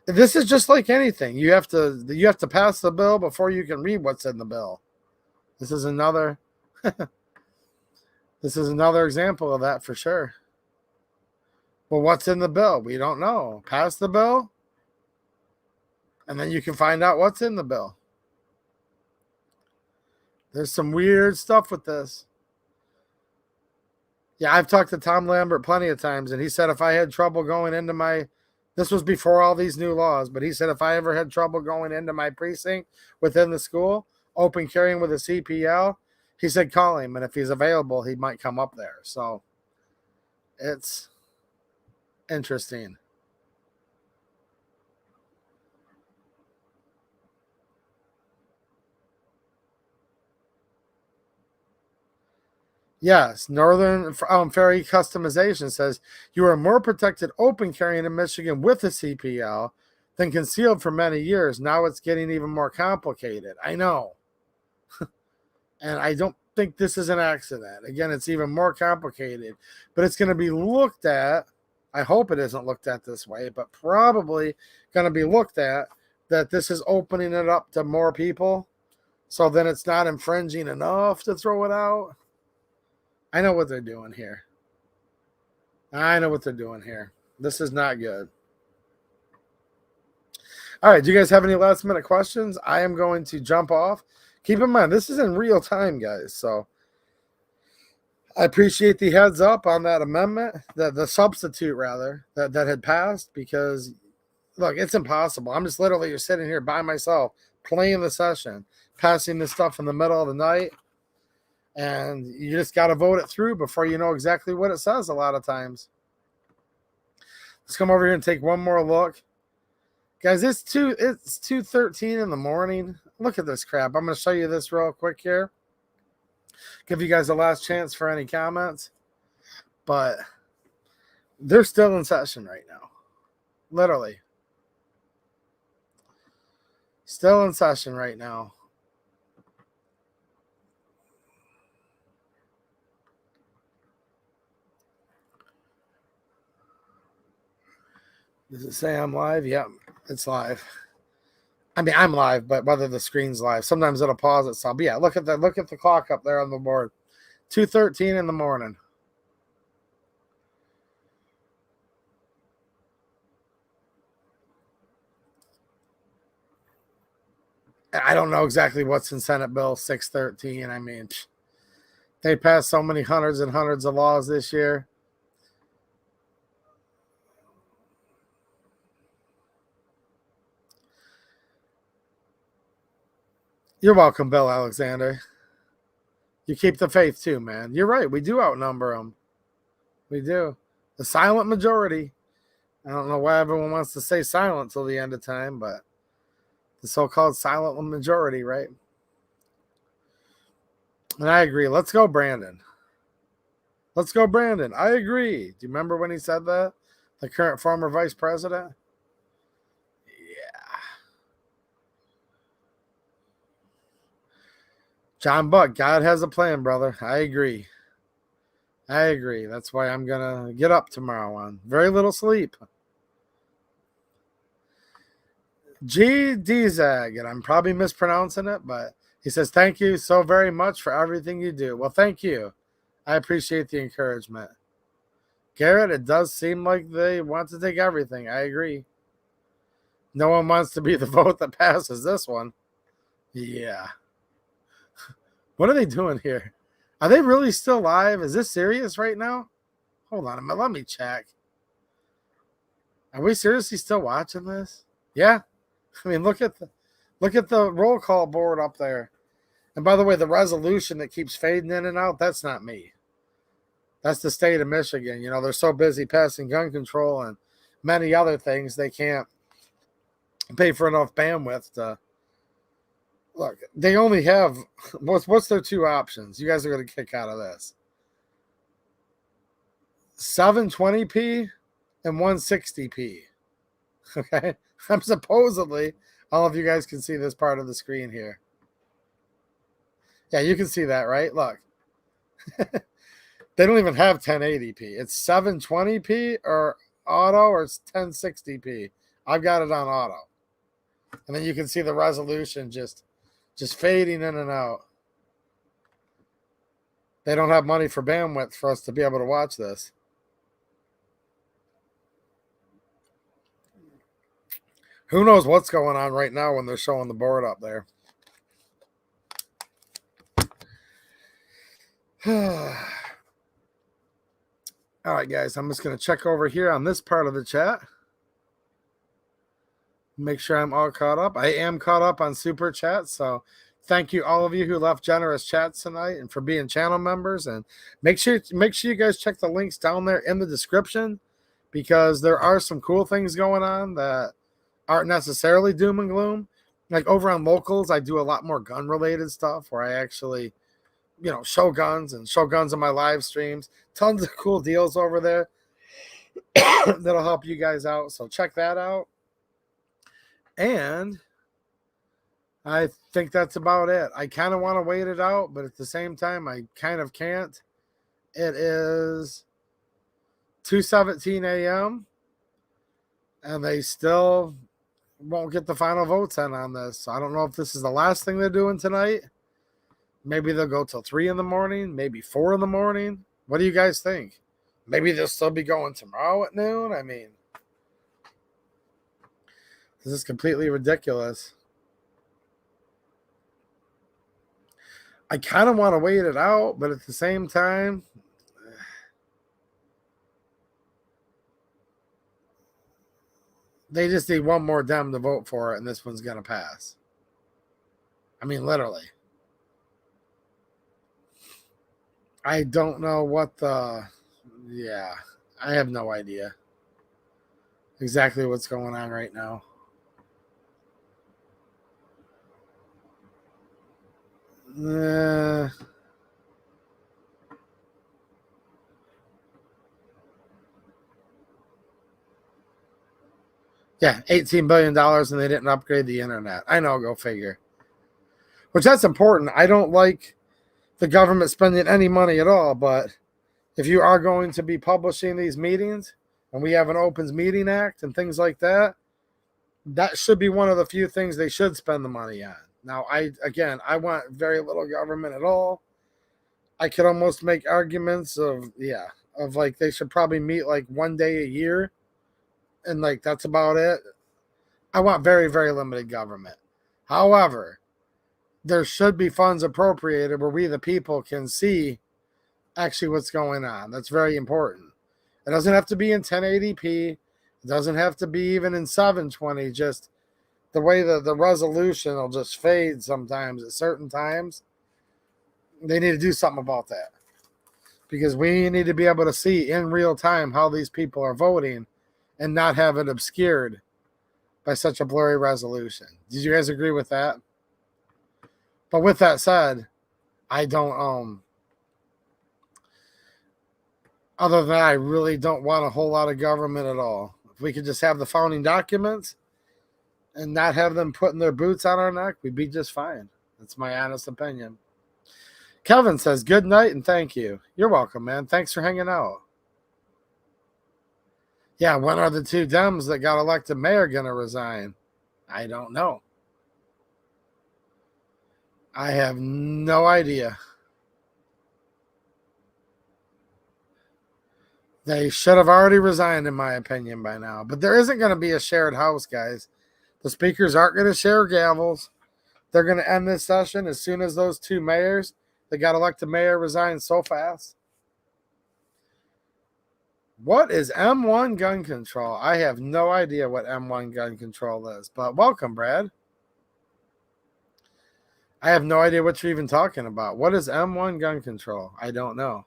this is just like anything. You have to pass the bill before you can read what's in the bill. This is another this is another example of that for sure. Well, what's in the bill? We don't know. Pass the bill, and then you can find out what's in the bill. There's some weird stuff with this. Yeah, I've talked to Tom Lambert plenty of times, and he said if I had trouble going into my, this was before all these new laws, but he said if I ever had trouble going into my precinct within the school, open carrying with a CPL, he said call him, and if he's available, he might come up there. So it's interesting. Yes, Northern Ferry Customization says you are more protected open carrying in Michigan with a CPL than concealed for many years. Now it's getting even more complicated. I know. And I don't think this is an accident. Again, it's even more complicated, but it's going to be looked at. I hope it isn't looked at this way, but probably going to be looked at that this is opening it up to more people. So then it's not infringing enough to throw it out. I know what they're doing here. This is not good. All right. Do you guys have any last minute questions? I am going to jump off. Keep in mind, this is in real time, guys. So I appreciate the heads up on that amendment, the substitute rather, that had passed, because look, it's impossible. I'm just literally sitting here by myself playing the session, passing this stuff in the middle of the night. And you just got to vote it through before you know exactly what it says a lot of times. Let's come over here and take one more look. Guys, it's 2:13 in the morning. Look at this crap. I'm going to show you this real quick here. Give you guys a last chance for any comments. But they're still in session right now. Literally. Still in session right now. Does it say I'm live? Yeah, it's live. I mean, I'm live, but whether the screen's live, sometimes it'll pause itself. But yeah, look at the clock up there on the board. 2:13 in the morning. I don't know exactly what's in Senate Bill 613. I mean, they passed so many hundreds and hundreds of laws this year. You're welcome, Bill Alexander. You keep the faith too, man. You're right. We do outnumber them. We do. The silent majority. I don't know why everyone wants to stay silent till the end of time, but the so-called silent majority, right? And I agree. Let's go, Brandon. Let's go, Brandon. I agree. Do you remember when he said that? The current former vice president? John Buck, God has a plan, brother. I agree. That's why I'm going to get up tomorrow on very little sleep. G. Dzag, and I'm probably mispronouncing it, but he says, thank you so very much for everything you do. Well, thank you. I appreciate the encouragement. Garrett, it does seem like they want to take everything. I agree. No one wants to be the vote that passes this one. Yeah. What are they doing here? Are they really still live? Is this serious right now? Hold on a minute. Let me check. Are we seriously still watching this? Yeah. I mean, look at the roll call board up there. And by the way, the resolution that keeps fading in and out, that's not me. That's the state of Michigan. You know, they're so busy passing gun control and many other things, they can't pay for enough bandwidth to look. They only have what's their two options? You guys are going to kick out of this. 720p and 160p. Okay. I'm supposedly, all of you guys can see this part of the screen here. Yeah, you can see that, right? Look. They don't even have 1080p. It's 720p or auto, or it's 1060p. I've got it on auto. And then you can see the resolution just fading in and out. They don't have money for bandwidth for us to be able to watch this. Who knows what's going on right now when they're showing the board up there. All right, guys, I'm just going to check over here on this part of the chat. Make sure I'm all caught up. I am caught up on Super Chat, so thank you all of you who left generous chats tonight and for being channel members. And make sure you guys check the links down there in the description, because there are some cool things going on that aren't necessarily doom and gloom. Like over on Locals, I do a lot more gun-related stuff where I actually, you know, show guns on my live streams. Tons of cool deals over there that'll help you guys out. So check that out. And I think that's about it. I kind of want to wait it out, but at the same time, I kind of can't. It is 2:17 a.m. and they still won't get the final votes in on this. So I don't know if this is the last thing they're doing tonight. Maybe they'll go till 3 in the morning, maybe 4 in the morning. What do you guys think? Maybe they'll still be going tomorrow at noon. I mean, this is completely ridiculous. I kind of want to wait it out, but at the same time, they just need one more Dem to vote for it, and this one's going to pass. I mean, literally. I don't know what yeah, I have no idea exactly what's going on right now. Yeah, $18 billion and they didn't upgrade the internet. I know, go figure. Which that's important. I don't like the government spending any money at all, but if you are going to be publishing these meetings and we have an Opens Meeting Act and things like that, that should be one of the few things they should spend the money on. Now, I want very little government at all. I could almost make arguments of like they should probably meet like one day a year, and like that's about it. I want very, very limited government. However, there should be funds appropriated where we, the people, can see actually what's going on. That's very important. It doesn't have to be in 1080p. It doesn't have to be even in 720. Just the way the resolution will just fade sometimes at certain times. They need to do something about that, because we need to be able to see in real time how these people are voting and not have it obscured by such a blurry resolution. Did you guys agree with that? But with that said, I don't other than that, I really don't want a whole lot of government at all. If we could just have the founding documents and not have them putting their boots on our neck, we'd be just fine. That's my honest opinion. Kevin says, good night and thank you. You're welcome, man. Thanks for hanging out. Yeah, when are the two Dems that got elected mayor going to resign? I don't know. I have no idea. They should have already resigned, in my opinion, by now. But there isn't going to be a shared house, guys. The speakers aren't going to share gavels. They're going to end this session as soon as those two mayors that got elected mayor resigned so fast? What is M1 gun control? I have no idea what M1 gun control is, but welcome, Brad. I have no idea what you're even talking about. What is M1 gun control? I don't know.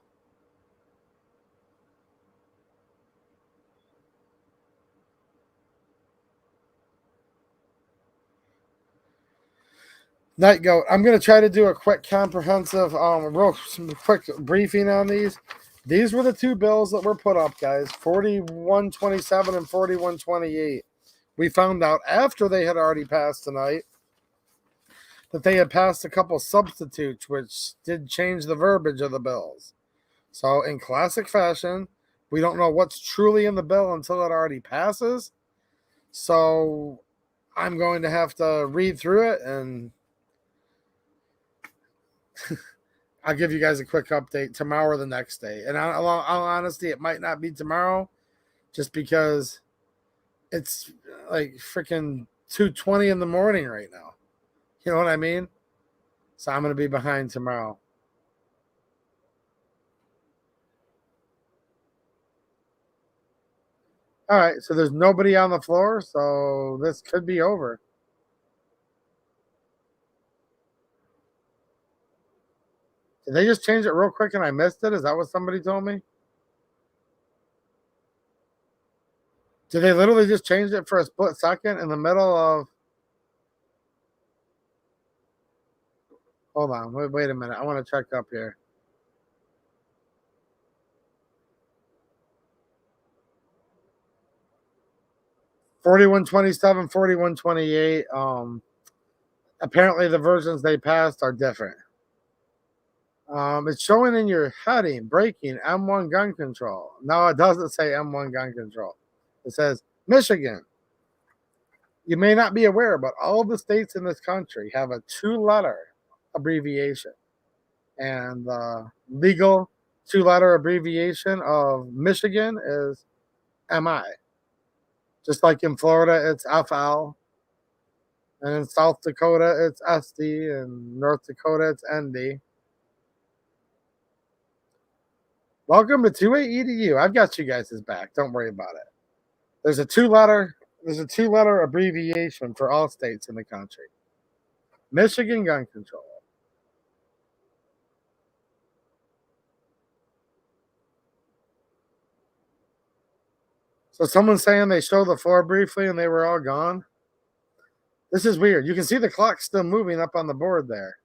Night Goat. I'm going to try to do a quick comprehensive, quick briefing on these. These were the two bills that were put up, guys. 4127 and 4128. We found out after they had already passed tonight that they had passed a couple substitutes, which did change the verbiage of the bills. So in classic fashion, we don't know what's truly in the bill until it already passes. So I'm going to have to read through it, and I'll give you guys a quick update tomorrow or the next day. And all honesty, it might not be tomorrow just because it's like freaking 2:20 in the morning right now. You know what I mean? So I'm going to be behind tomorrow. All right, so there's nobody on the floor, so this could be over. Did they just change it real quick and I missed it? Is that what somebody told me? Did they literally just change it for a split second in the middle of... Hold on, wait a minute. I want to check up here. (4127), 4128. Apparently the versions they passed are different. It's showing in your heading, breaking M1 gun control. No, it doesn't say M1 gun control. It says Michigan. You may not be aware, but all the states in this country have a 2-letter abbreviation. And the legal 2-letter abbreviation of Michigan is MI. Just like in Florida, it's FL. And in South Dakota, it's SD. And North Dakota, it's ND. Welcome to 2A EDU. I've got you guys' back. Don't worry about it. There's a 2-letter abbreviation for all states in the country. Michigan gun control. So someone's saying they showed the floor briefly and they were all gone. This is weird. You can see the clock still moving up on the board there.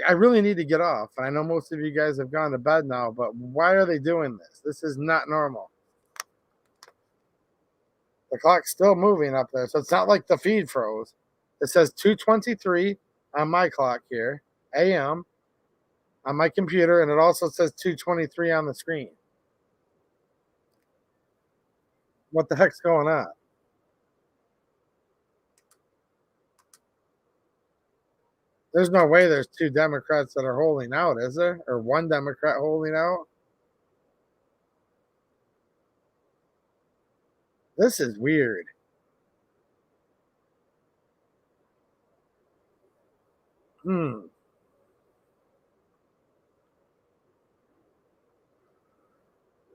I really need to get off. I know most of you guys have gone to bed now, but why are they doing this? This is not normal. The clock's still moving up there, so it's not like the feed froze. It says 2:23 on my clock here, AM, on my computer, and it also says 2:23 on the screen. What the heck's going on? There's no way there's 2 Democrats that are holding out, is there? Or 1 Democrat holding out? This is weird.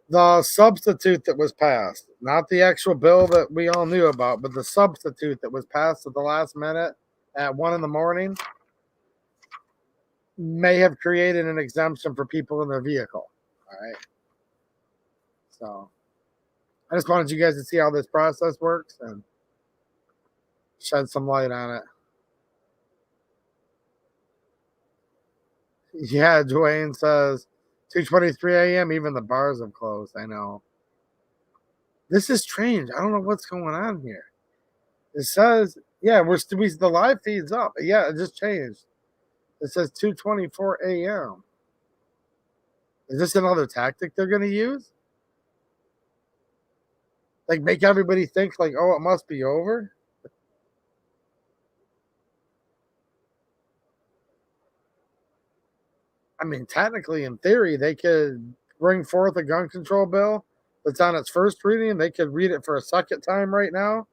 The substitute that was passed, not the actual bill that we all knew about, but the substitute that was passed at the last minute at 1 in the morning may have created an exemption for people in their vehicle. All right. So I just wanted you guys to see how this process works and shed some light on it. Yeah, Dwayne says 2:23 a.m. Even the bars have closed. I know. This is strange. I don't know what's going on here. It says, yeah, the live feed's up. Yeah, it just changed. It says 2:24 a.m. Is this another tactic they're going to use? Like make everybody think like, oh, it must be over? I mean, technically, in theory, they could bring forth a gun control bill that's on its first reading. They could read it for a second time right now.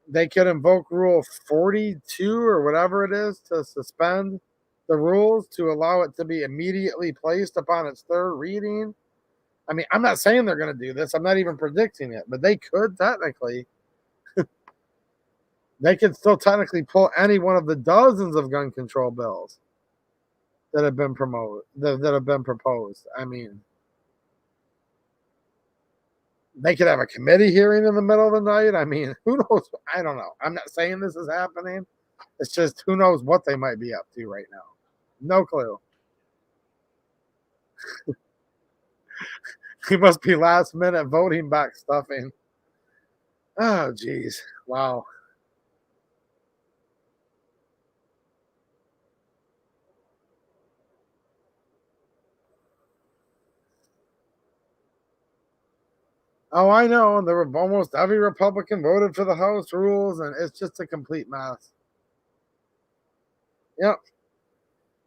They could invoke Rule 42 or whatever it is to suspend the the rules to allow it to be immediately placed upon its third reading. I mean, I'm not saying they're going to do this. I'm not even predicting it, but they could technically. They could still technically pull any one of the dozens of gun control bills that have been proposed. I mean, they could have a committee hearing in the middle of the night. I mean, who knows? I don't know. I'm not saying this is happening. It's just who knows what they might be up to right now. No clue. He must be last minute voting back stuffing. Oh, geez. Wow. Oh, I know. There were almost every Republican voted for the House rules, and it's just a complete mess. Yep.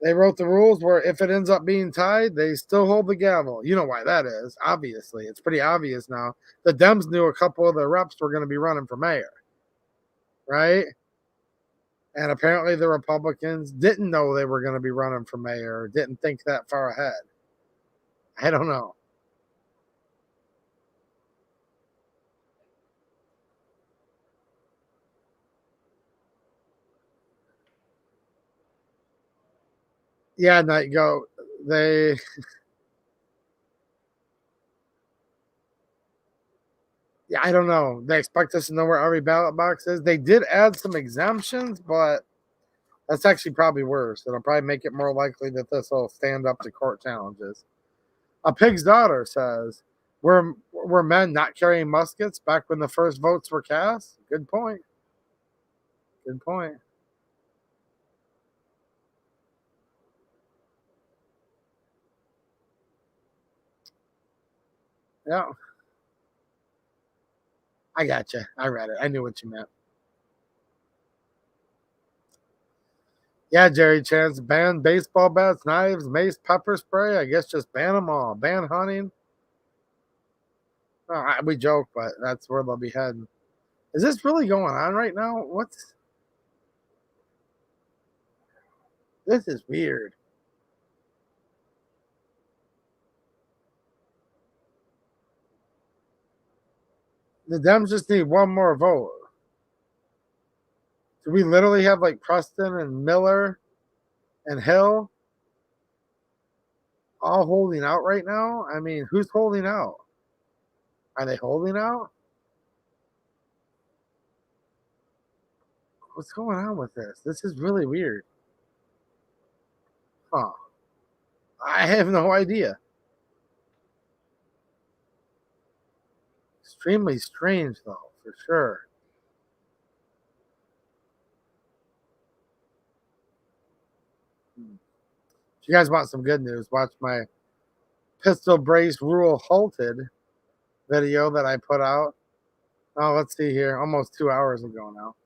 They wrote the rules where if it ends up being tied, they still hold the gavel. You know why that is. Obviously, it's pretty obvious now. The Dems knew a couple of their reps were going to be running for mayor, right? And apparently the Republicans didn't know they were going to be running for mayor, or didn't think that far ahead. I don't know. Yeah, Night Goat. They Yeah, I don't know. They expect us to know where every ballot box is. They did add some exemptions, but that's actually probably worse. It'll probably make it more likely that this will stand up to court challenges. A Pig's Daughter says, were men not carrying muskets back when the first votes were cast? Good point. Good point. Yeah. I got you. I read it. I knew what you meant. Yeah, Jerry Chance, ban baseball bats, knives, mace, pepper spray. I guess just ban them all. Ban hunting. Oh, we joke, but that's where they'll be heading. Is this really going on right now? This is weird. The Dems just need one more vote. Do we literally have like Preston and Miller and Hill all holding out right now? I mean, who's holding out? Are they holding out? What's going on with this? This is really weird. Huh. I have no idea. Extremely strange, though, for sure. If you guys want some good news, watch my pistol brace rule halted video that I put out. Oh, let's see here. Almost 2 hours ago now.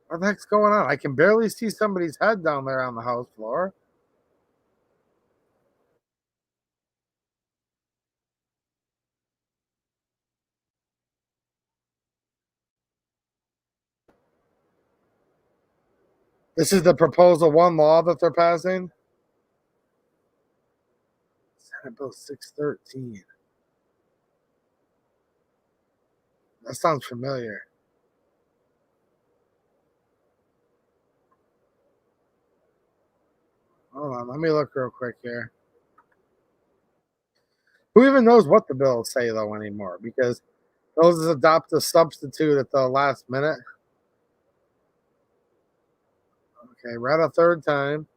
What the heck's going on? I can barely see somebody's head down there on the house floor. This is the proposal one law that they're passing. Senate Bill 613. That sounds familiar. Hold on, let me look real quick here. Who even knows what the bills say though anymore? Because those adopt a substitute at the last minute. Okay, read a third time.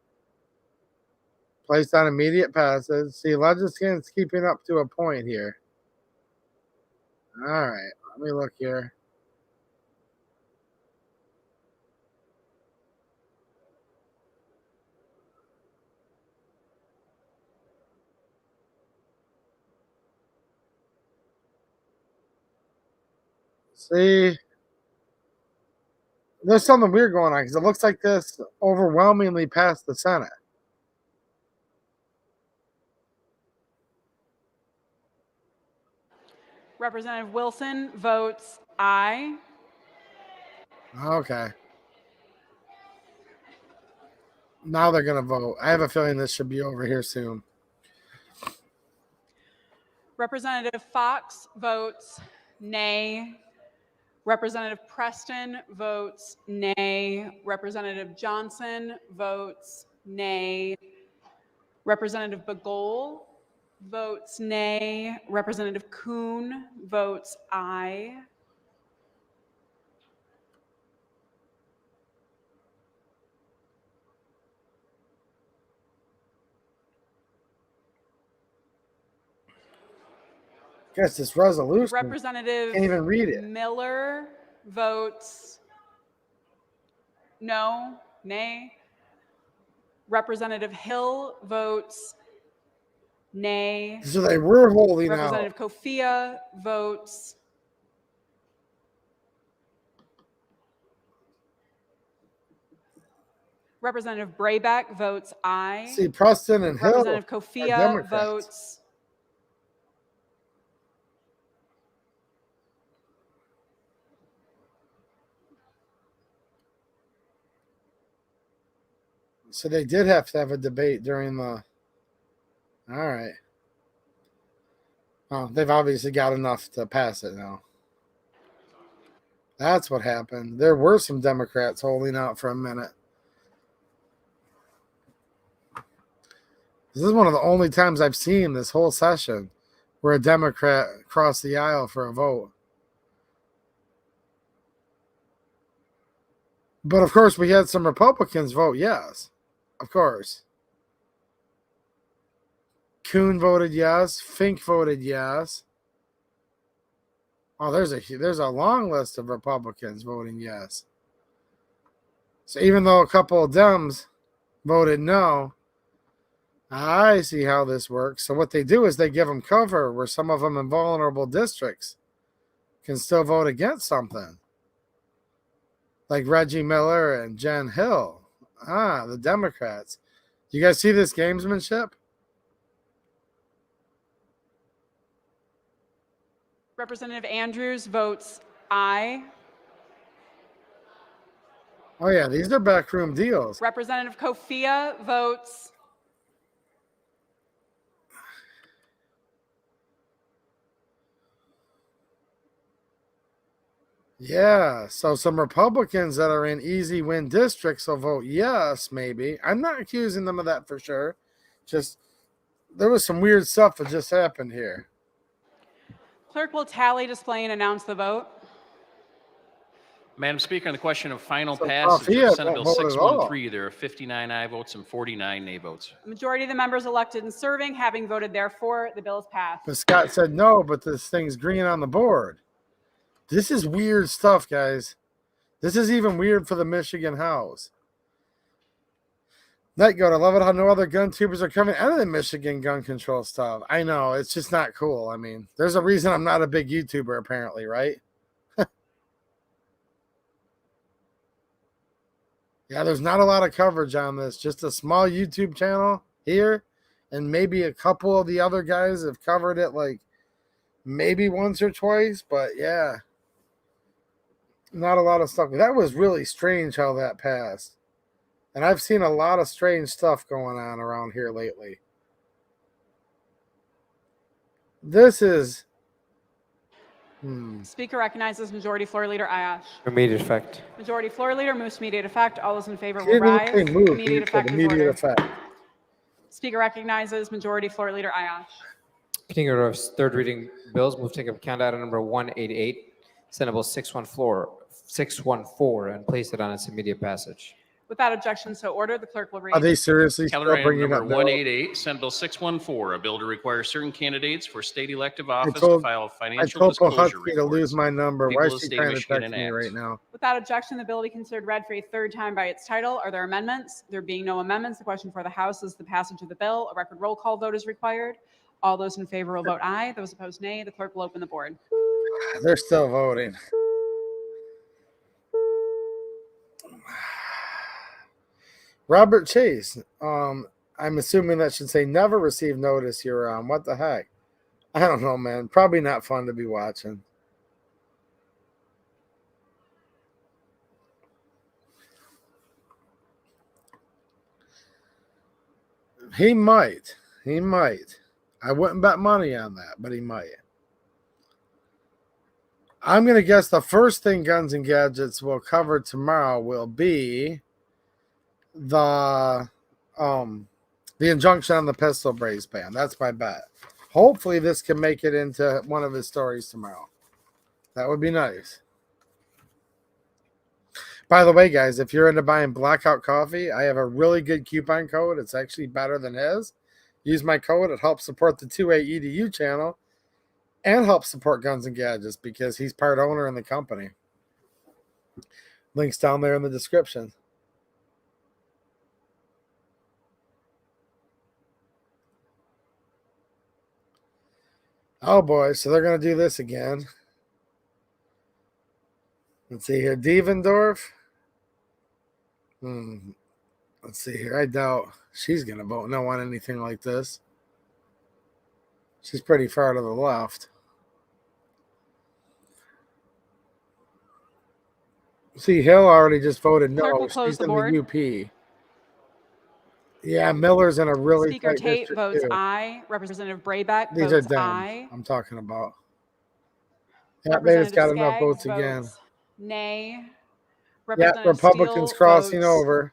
Placed on immediate passage. See, legislation's keeping up to a point here. All right, let me look here. See, there's something weird going on because it looks like this overwhelmingly passed the Senate. Representative Wilson votes Aye. Okay. Now they're going to vote. I have a feeling this should be over here soon. Representative Fox votes nay. Representative Preston votes nay. Representative Johnson votes nay. Representative Bagol votes nay. Representative Kuhn votes aye. Guess this resolution. Representative Can't even read it. Miller votes no, nay. Representative Hill votes nay. So they were holding out. Representative Kofia votes Representative Brayback votes aye. See, Preston and Hill Representative are Kofia Democrats. votes So they did have to have a debate during the. All right. Oh, they've obviously got enough to pass it now. That's what happened. There were some Democrats holding out for a minute. This is one of the only times I've seen this whole session where a Democrat crossed the aisle for a vote. But of course, we had some Republicans vote yes. Of course. Kuhn voted yes. Fink voted yes. Oh, there's a long list of Republicans voting yes. So even though a couple of Dems voted no, I see how this works. So what they do is they give them cover where some of them in vulnerable districts can still vote against something. Like Reggie Miller and Jen Hill. The Democrats. You guys see this gamesmanship? Representative Andrews votes aye. Oh, yeah, these are backroom deals. Representative Kofia votes Yeah, so some Republicans that are in easy win districts will vote yes, maybe. I'm not accusing them of that for sure. Just there was some weird stuff that just happened here. Clerk will tally, display, and announce the vote. Madam Speaker, on the question of final So passage Kofia of Senate won't Bill vote at all. 613, there are 59 aye votes and 49 nay votes. The majority of the members elected and serving having voted therefore, the bill is passed. But Scott said no, but this thing's green on the board. This is weird stuff, guys. This is even weird for the Michigan House. Night Goat, I love it how no other gun tubers are coming out of the Michigan gun control stuff. I know, it's just not cool. I mean, there's a reason I'm not a big YouTuber, apparently, right? Yeah, there's not a lot of coverage on this. Just a small YouTube channel here, and maybe a couple of the other guys have covered it like maybe once or twice, but yeah. Not a lot of stuff. That was really strange how that passed. And I've seen a lot of strange stuff going on around here lately. This is... Speaker recognizes Majority Floor Leader Ayash. Immediate effect. Majority Floor Leader moves to immediate effect. All those in favor He will didn't rise. even say move. He Immediate said effect is immediate ordered. effect. Speaker recognizes Majority Floor Leader Ayash. Continuing of third reading bills, move to take up count item number 188, Senate Bill 614, and place it on its immediate passage. Without objection, so ordered. The clerk will read. Are they seriously still Calendar item bringing number up bills? 188, Senate Bill 614, a bill to require certain candidates for state elective office told- to file I financial told disclosure Pohutski to lose reports. my number. People Why of is the she state of trying to Michigan text me enact. right now? Without objection, the bill be considered read for a third time by its title. Are there amendments? There being no amendments, the question for the House is the passage of the bill. A record roll call vote is required. All those in favor will vote aye. Those opposed, nay. The clerk will open the board. They're still voting. Robert Chase. I'm assuming that should say never received notice you're on. What the heck? I don't know, man. Probably not fun to be watching. He might. He might. I wouldn't bet money on that, but he might. I'm going to guess the first thing Guns and Gadgets will cover tomorrow will be the injunction on the pistol brace ban. That's my bet. Hopefully this can make it into one of his stories tomorrow. That would be nice. By the way, guys, if you're into buying Blackout coffee, I have a really good coupon code. It's actually better than his. Use my code. It helps support the 2A Edu channel and helps support Guns and Gadgets because he's part owner in the company. Links down there in the description. Oh boy, so they're going to do this again. Let's see here. Devendorf. Let's see here. I doubt she's going to vote no on anything like this. She's pretty far to the left. See, Hill already just voted Clerk no. will close She's the in board. the UP. Yeah, Miller's in a really Speaker tight Tate district votes too. aye. Representative Braybeck These are votes Dems aye. I'm talking about. Yeah, they just got enough Skaggs votes again. votes nay. Yeah, Representative Republicans Steele crossing votes over,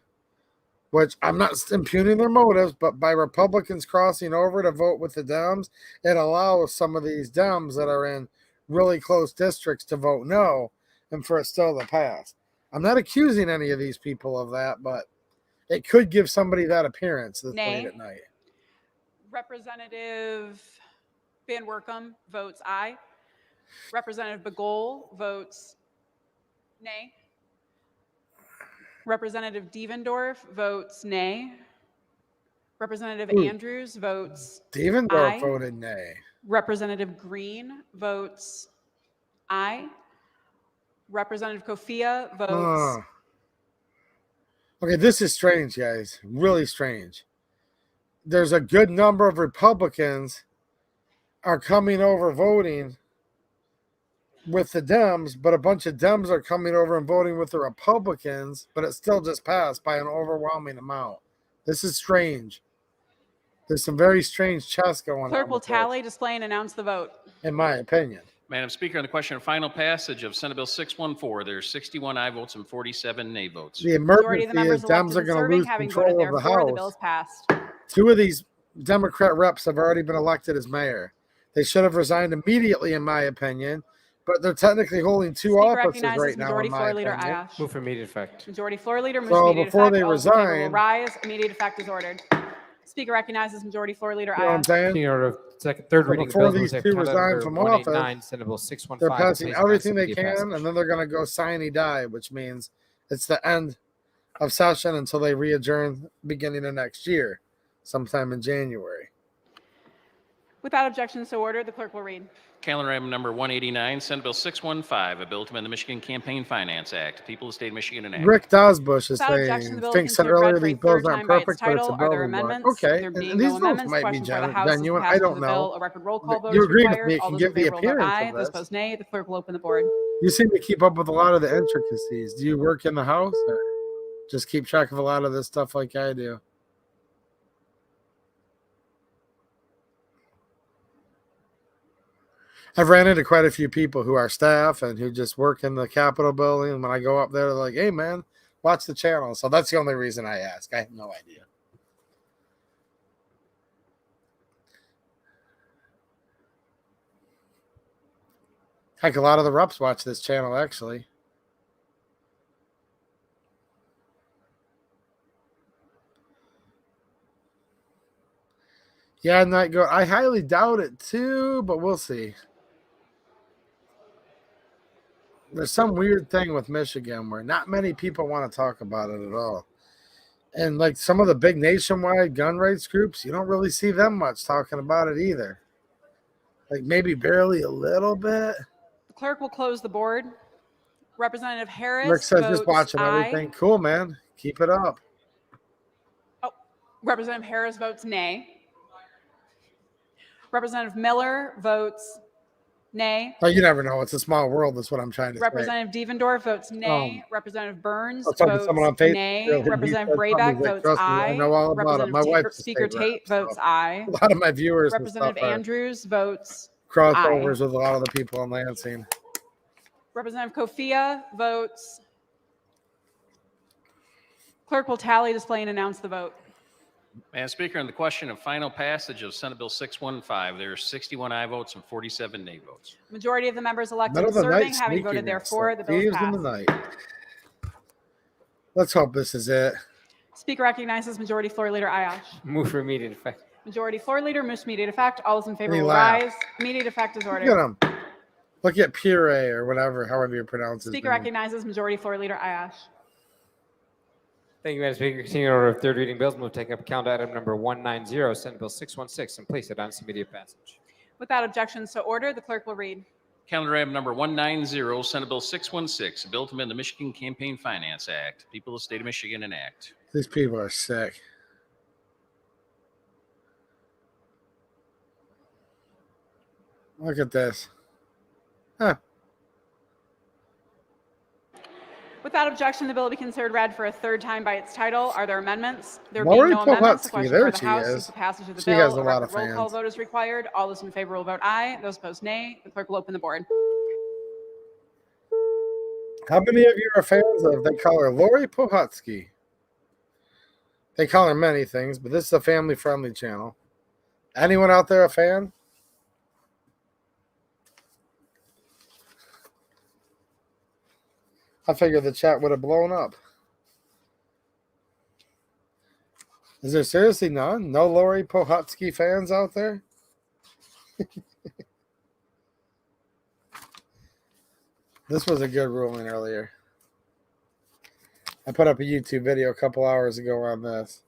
which I'm not impugning their motives, but by Republicans crossing over to vote with the Dems, it allows some of these Dems that are in really close districts to vote no and for it still to pass. I'm not accusing any of these people of that, but it could give somebody that appearance this late nay. at night. Representative Van Workum votes aye. Representative Begole votes nay. Representative Devendorf votes nay. Representative Andrews votes Devendorf aye. voted nay. Representative Green votes aye. Representative Kofia votes Okay, this is strange, guys. Really strange. There's a good number of Republicans are coming over voting with the Dems, but a bunch of Dems are coming over and voting with the Republicans, but it still just passed by an overwhelming amount. This is strange. There's some very strange chess going on. Clerk will with this, tally, display, and announce the vote. in my opinion. Madam Speaker, on the question of final passage of Senate Bill 614, there's 61 aye votes and 47 nay votes. The Majority of emergency the is members Dems are elected and going to serving lose having voted control of the therefore, the bill is House. passed. 2 of these Democrat reps have already been elected as mayor. They should have resigned immediately, in my opinion, but they're technically holding 2 Speaker offices recognizes right now, Majority in my Floor Leader opinion. Ayash. Move for immediate effect. Majority Floor Leader moves So immediate before effect. they All those in favor will resign- rise. Immediate effect is ordered. Speaker recognizes Majority Floor Leader You know what I'm Ayash. saying? Continuing order of third So reading of before bills, these Bill two Canada resign Number from 189, office, Senate Bill 615. They're passing placed on everything they immediate can, passage. and then they're going to go sine die, which means it's the end of session until they re-adjourn beginning of next year, sometime in January. Without objection, so ordered. The clerk will read. Calendar item number 189, Senate Bill 615, a bill to amend the Michigan Campaign Finance Act. People of the state of Michigan enact. Rick Dosbush is Without objection, saying, the bill Fink is said considered read earlier for a these bills third aren't time by its perfect, but it's a title. Are there building block. amendments? Okay, There and being these no votes amendments, might the be question for the House is the genuine. I passage don't of the bill. know. A record roll call vote You is agree with required. me, it All can those in give the favor will vote appearance aye. of Those this. opposed nay. The clerk will open the board. You seem to keep up with a lot of the intricacies. Do you work in the House or just keep track of a lot of this stuff like I do? I've ran into quite a few people who are staff and who just work in the Capitol building. And when I go up there, they're like, hey, man, watch the channel. So that's the only reason I ask. I have no idea. Heck, a lot of the reps watch this channel, actually. Yeah, not good. I highly doubt it, too, but we'll see. There's some weird thing with Michigan where not many people want to talk about it at all. And like some of the big nationwide gun rights groups, you don't really see them much talking about it either. Like maybe barely a little bit. The clerk will close the board. Representative Harris Rick says votes just watching aye. everything. Cool, man. Keep it up. Oh, Representative Harris votes nay. Representative Miller votes nay. Oh, you never know. It's a small world. That's what I'm trying to say. Representative Devendorf votes nay. Representative Burns I was talking to someone on votes Facebook nay. earlier, and he Representative said something. Brayback He's like, votes "Trust me, I aye. know all about it. My Representative wife's a Speaker state Tate rep, votes so aye. a lot of my viewers and stuff Representative are Andrews votes crossovers with a lot of the people in Lansing. Representative Kofia votes. Clerk will tally, display, and announce the vote. Madam Speaker, on the question of final passage of Senate Bill 615, there are 61 aye votes and 47 nay votes. Majority of the members elected Middle and of the night serving having voted sneakiness, therefore, like the bill is thieves in the passed. night. Let's hope this is it. Speaker recognizes Majority Floor Leader Ayash. Move for immediate effect. Majority Floor Leader moves to immediate effect. All those in favor He will laughed. rise. Immediate effect is Look ordered. at him. Look at Puree or whatever, however you pronounce his Speaker name. recognizes Majority Floor Leader Ayash. Thank you, Madam Speaker. Continuing order of third reading bills, move to take up count item number 190, Senate Bill 616, and place it on its immediate passage. Without objection, so ordered. The clerk will read. Calendar item number 190, Senate Bill 616, a bill to amend the Michigan Campaign Finance Act. People of the state of Michigan enact. These people are sick. Look at this. Huh. Without objection, the bill will be considered read for a third time by its title. Are there amendments? There Lori being no amendments, the Pohutsky, question there for the she House is. is the passage of the She bill. has a lot of roll call fans. vote is required. All those in favor will vote aye. Those opposed, nay. The clerk will open the board. How many of you are fans of, they call her Lori Pohutsky? They call her many things, but this is a family-friendly channel. Anyone out there a fan? I figured the chat would have blown up. Is there seriously none? No Lori Pohutsky fans out there? This was a good ruling earlier. I put up a YouTube video a couple hours ago on this.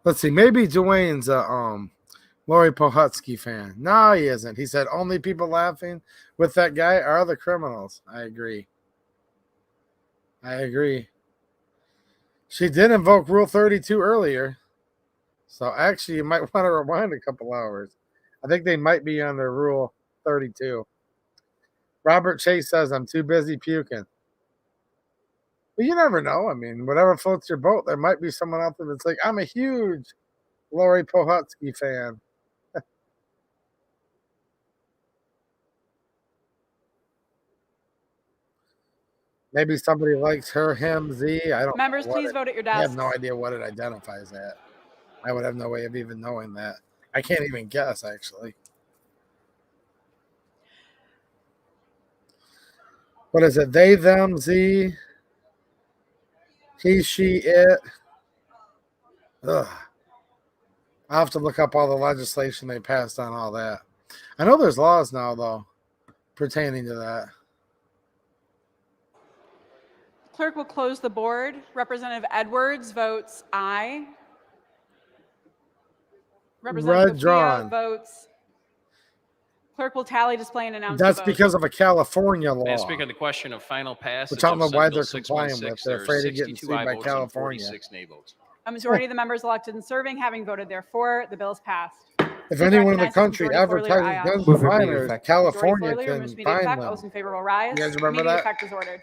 Let's see. Maybe Dwayne's a Lori Pohutsky fan. No, he isn't. He said only people laughing with that guy are the criminals. I agree. She did invoke Rule 32 earlier. So actually, you might want to rewind a couple hours. I think they might be on their Rule 32. Robert Chase says, I'm too busy puking. Well, you never know. I mean, whatever floats your boat, there might be someone out there that's like, I'm a huge Lori Pohutsky fan. Maybe somebody likes her, him, Z. I don't Members, know what please it- vote at your I have desks. no idea what it identifies at. I would have no way of even knowing that. I can't even guess, actually. What is it? They, them, Z, he, she, it. Ugh. I'll have to look up all the legislation they passed on all that. I know there's laws now, though, pertaining to that. Clerk will close the board. Representative Edwards votes aye. Representative Red drawn. Kofia votes. Clerk will tally, display, and announce That's the vote. because of a California law. Madam Speaker, on the question of final passage Which I don't of know why Senate Bill they're complying with. 616, They're there are afraid of getting 62 sued aye by votes and California. 46 nay votes. A majority of the members elected and serving having voted therefore, the bill is passed. If anyone in the recognizes country Majority Floor Leader advertises Ayash. guns Move for for immediate minors, effect. California Majority Floor Leader can moves to immediate find effect. All them. those in favor will rise. You guys remember Immediate that? effect is ordered.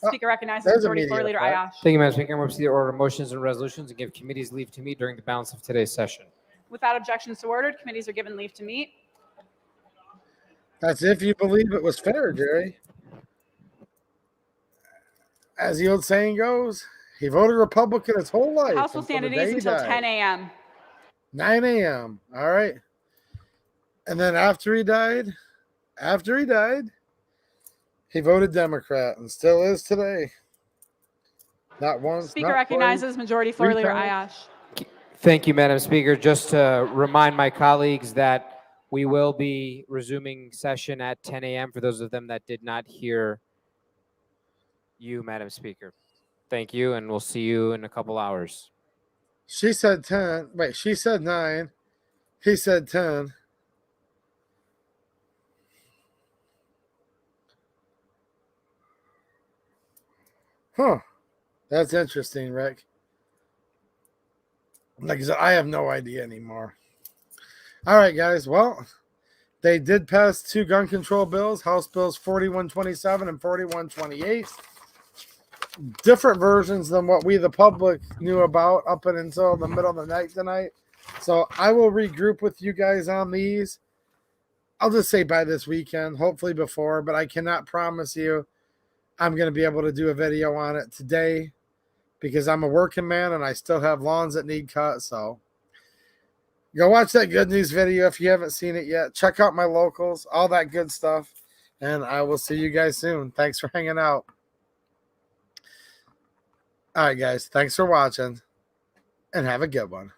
Speaker recognizes there's Majority Floor immediate Leader effect. Ayash. Thank you, Madam Speaker. Move to the order of motions and resolutions and give committees leave to meet during the balance of today's session. Without objection, so ordered. Committees are given leave to meet. That's if you believe it was fair, Jerry. As the old saying goes, he voted Republican his whole life. The House will stand at until the ease day he until died. 10 a.m. 9 a.m. All right. And then after he died, he voted Democrat and still is today. Not once. Speaker not recognizes Majority Floor three Leader times. Ayash. Thank you, Madam Speaker. Just to remind my colleagues that we will be resuming session at 10 a.m. for those of them that did not hear you, Madam Speaker. Thank you, and we'll see you in a couple hours. She said 10. Wait, she said 9. He said 10. Huh. That's interesting, Rick. Like I said, I have no idea anymore. All right, guys. Well, they did pass 2 gun control bills, House Bills 4127 and 4128. Different versions than what we, the public, knew about up until the middle of the night tonight. So I will regroup with you guys on these. I'll just say by this weekend, hopefully before, but I cannot promise you I'm going to be able to do a video on it today because I'm a working man and I still have lawns that need cut. So go watch that good news video if you haven't seen it yet. Check out my locals, all that good stuff. And I will see you guys soon. Thanks for hanging out. All right, guys. Thanks for watching and have a good one.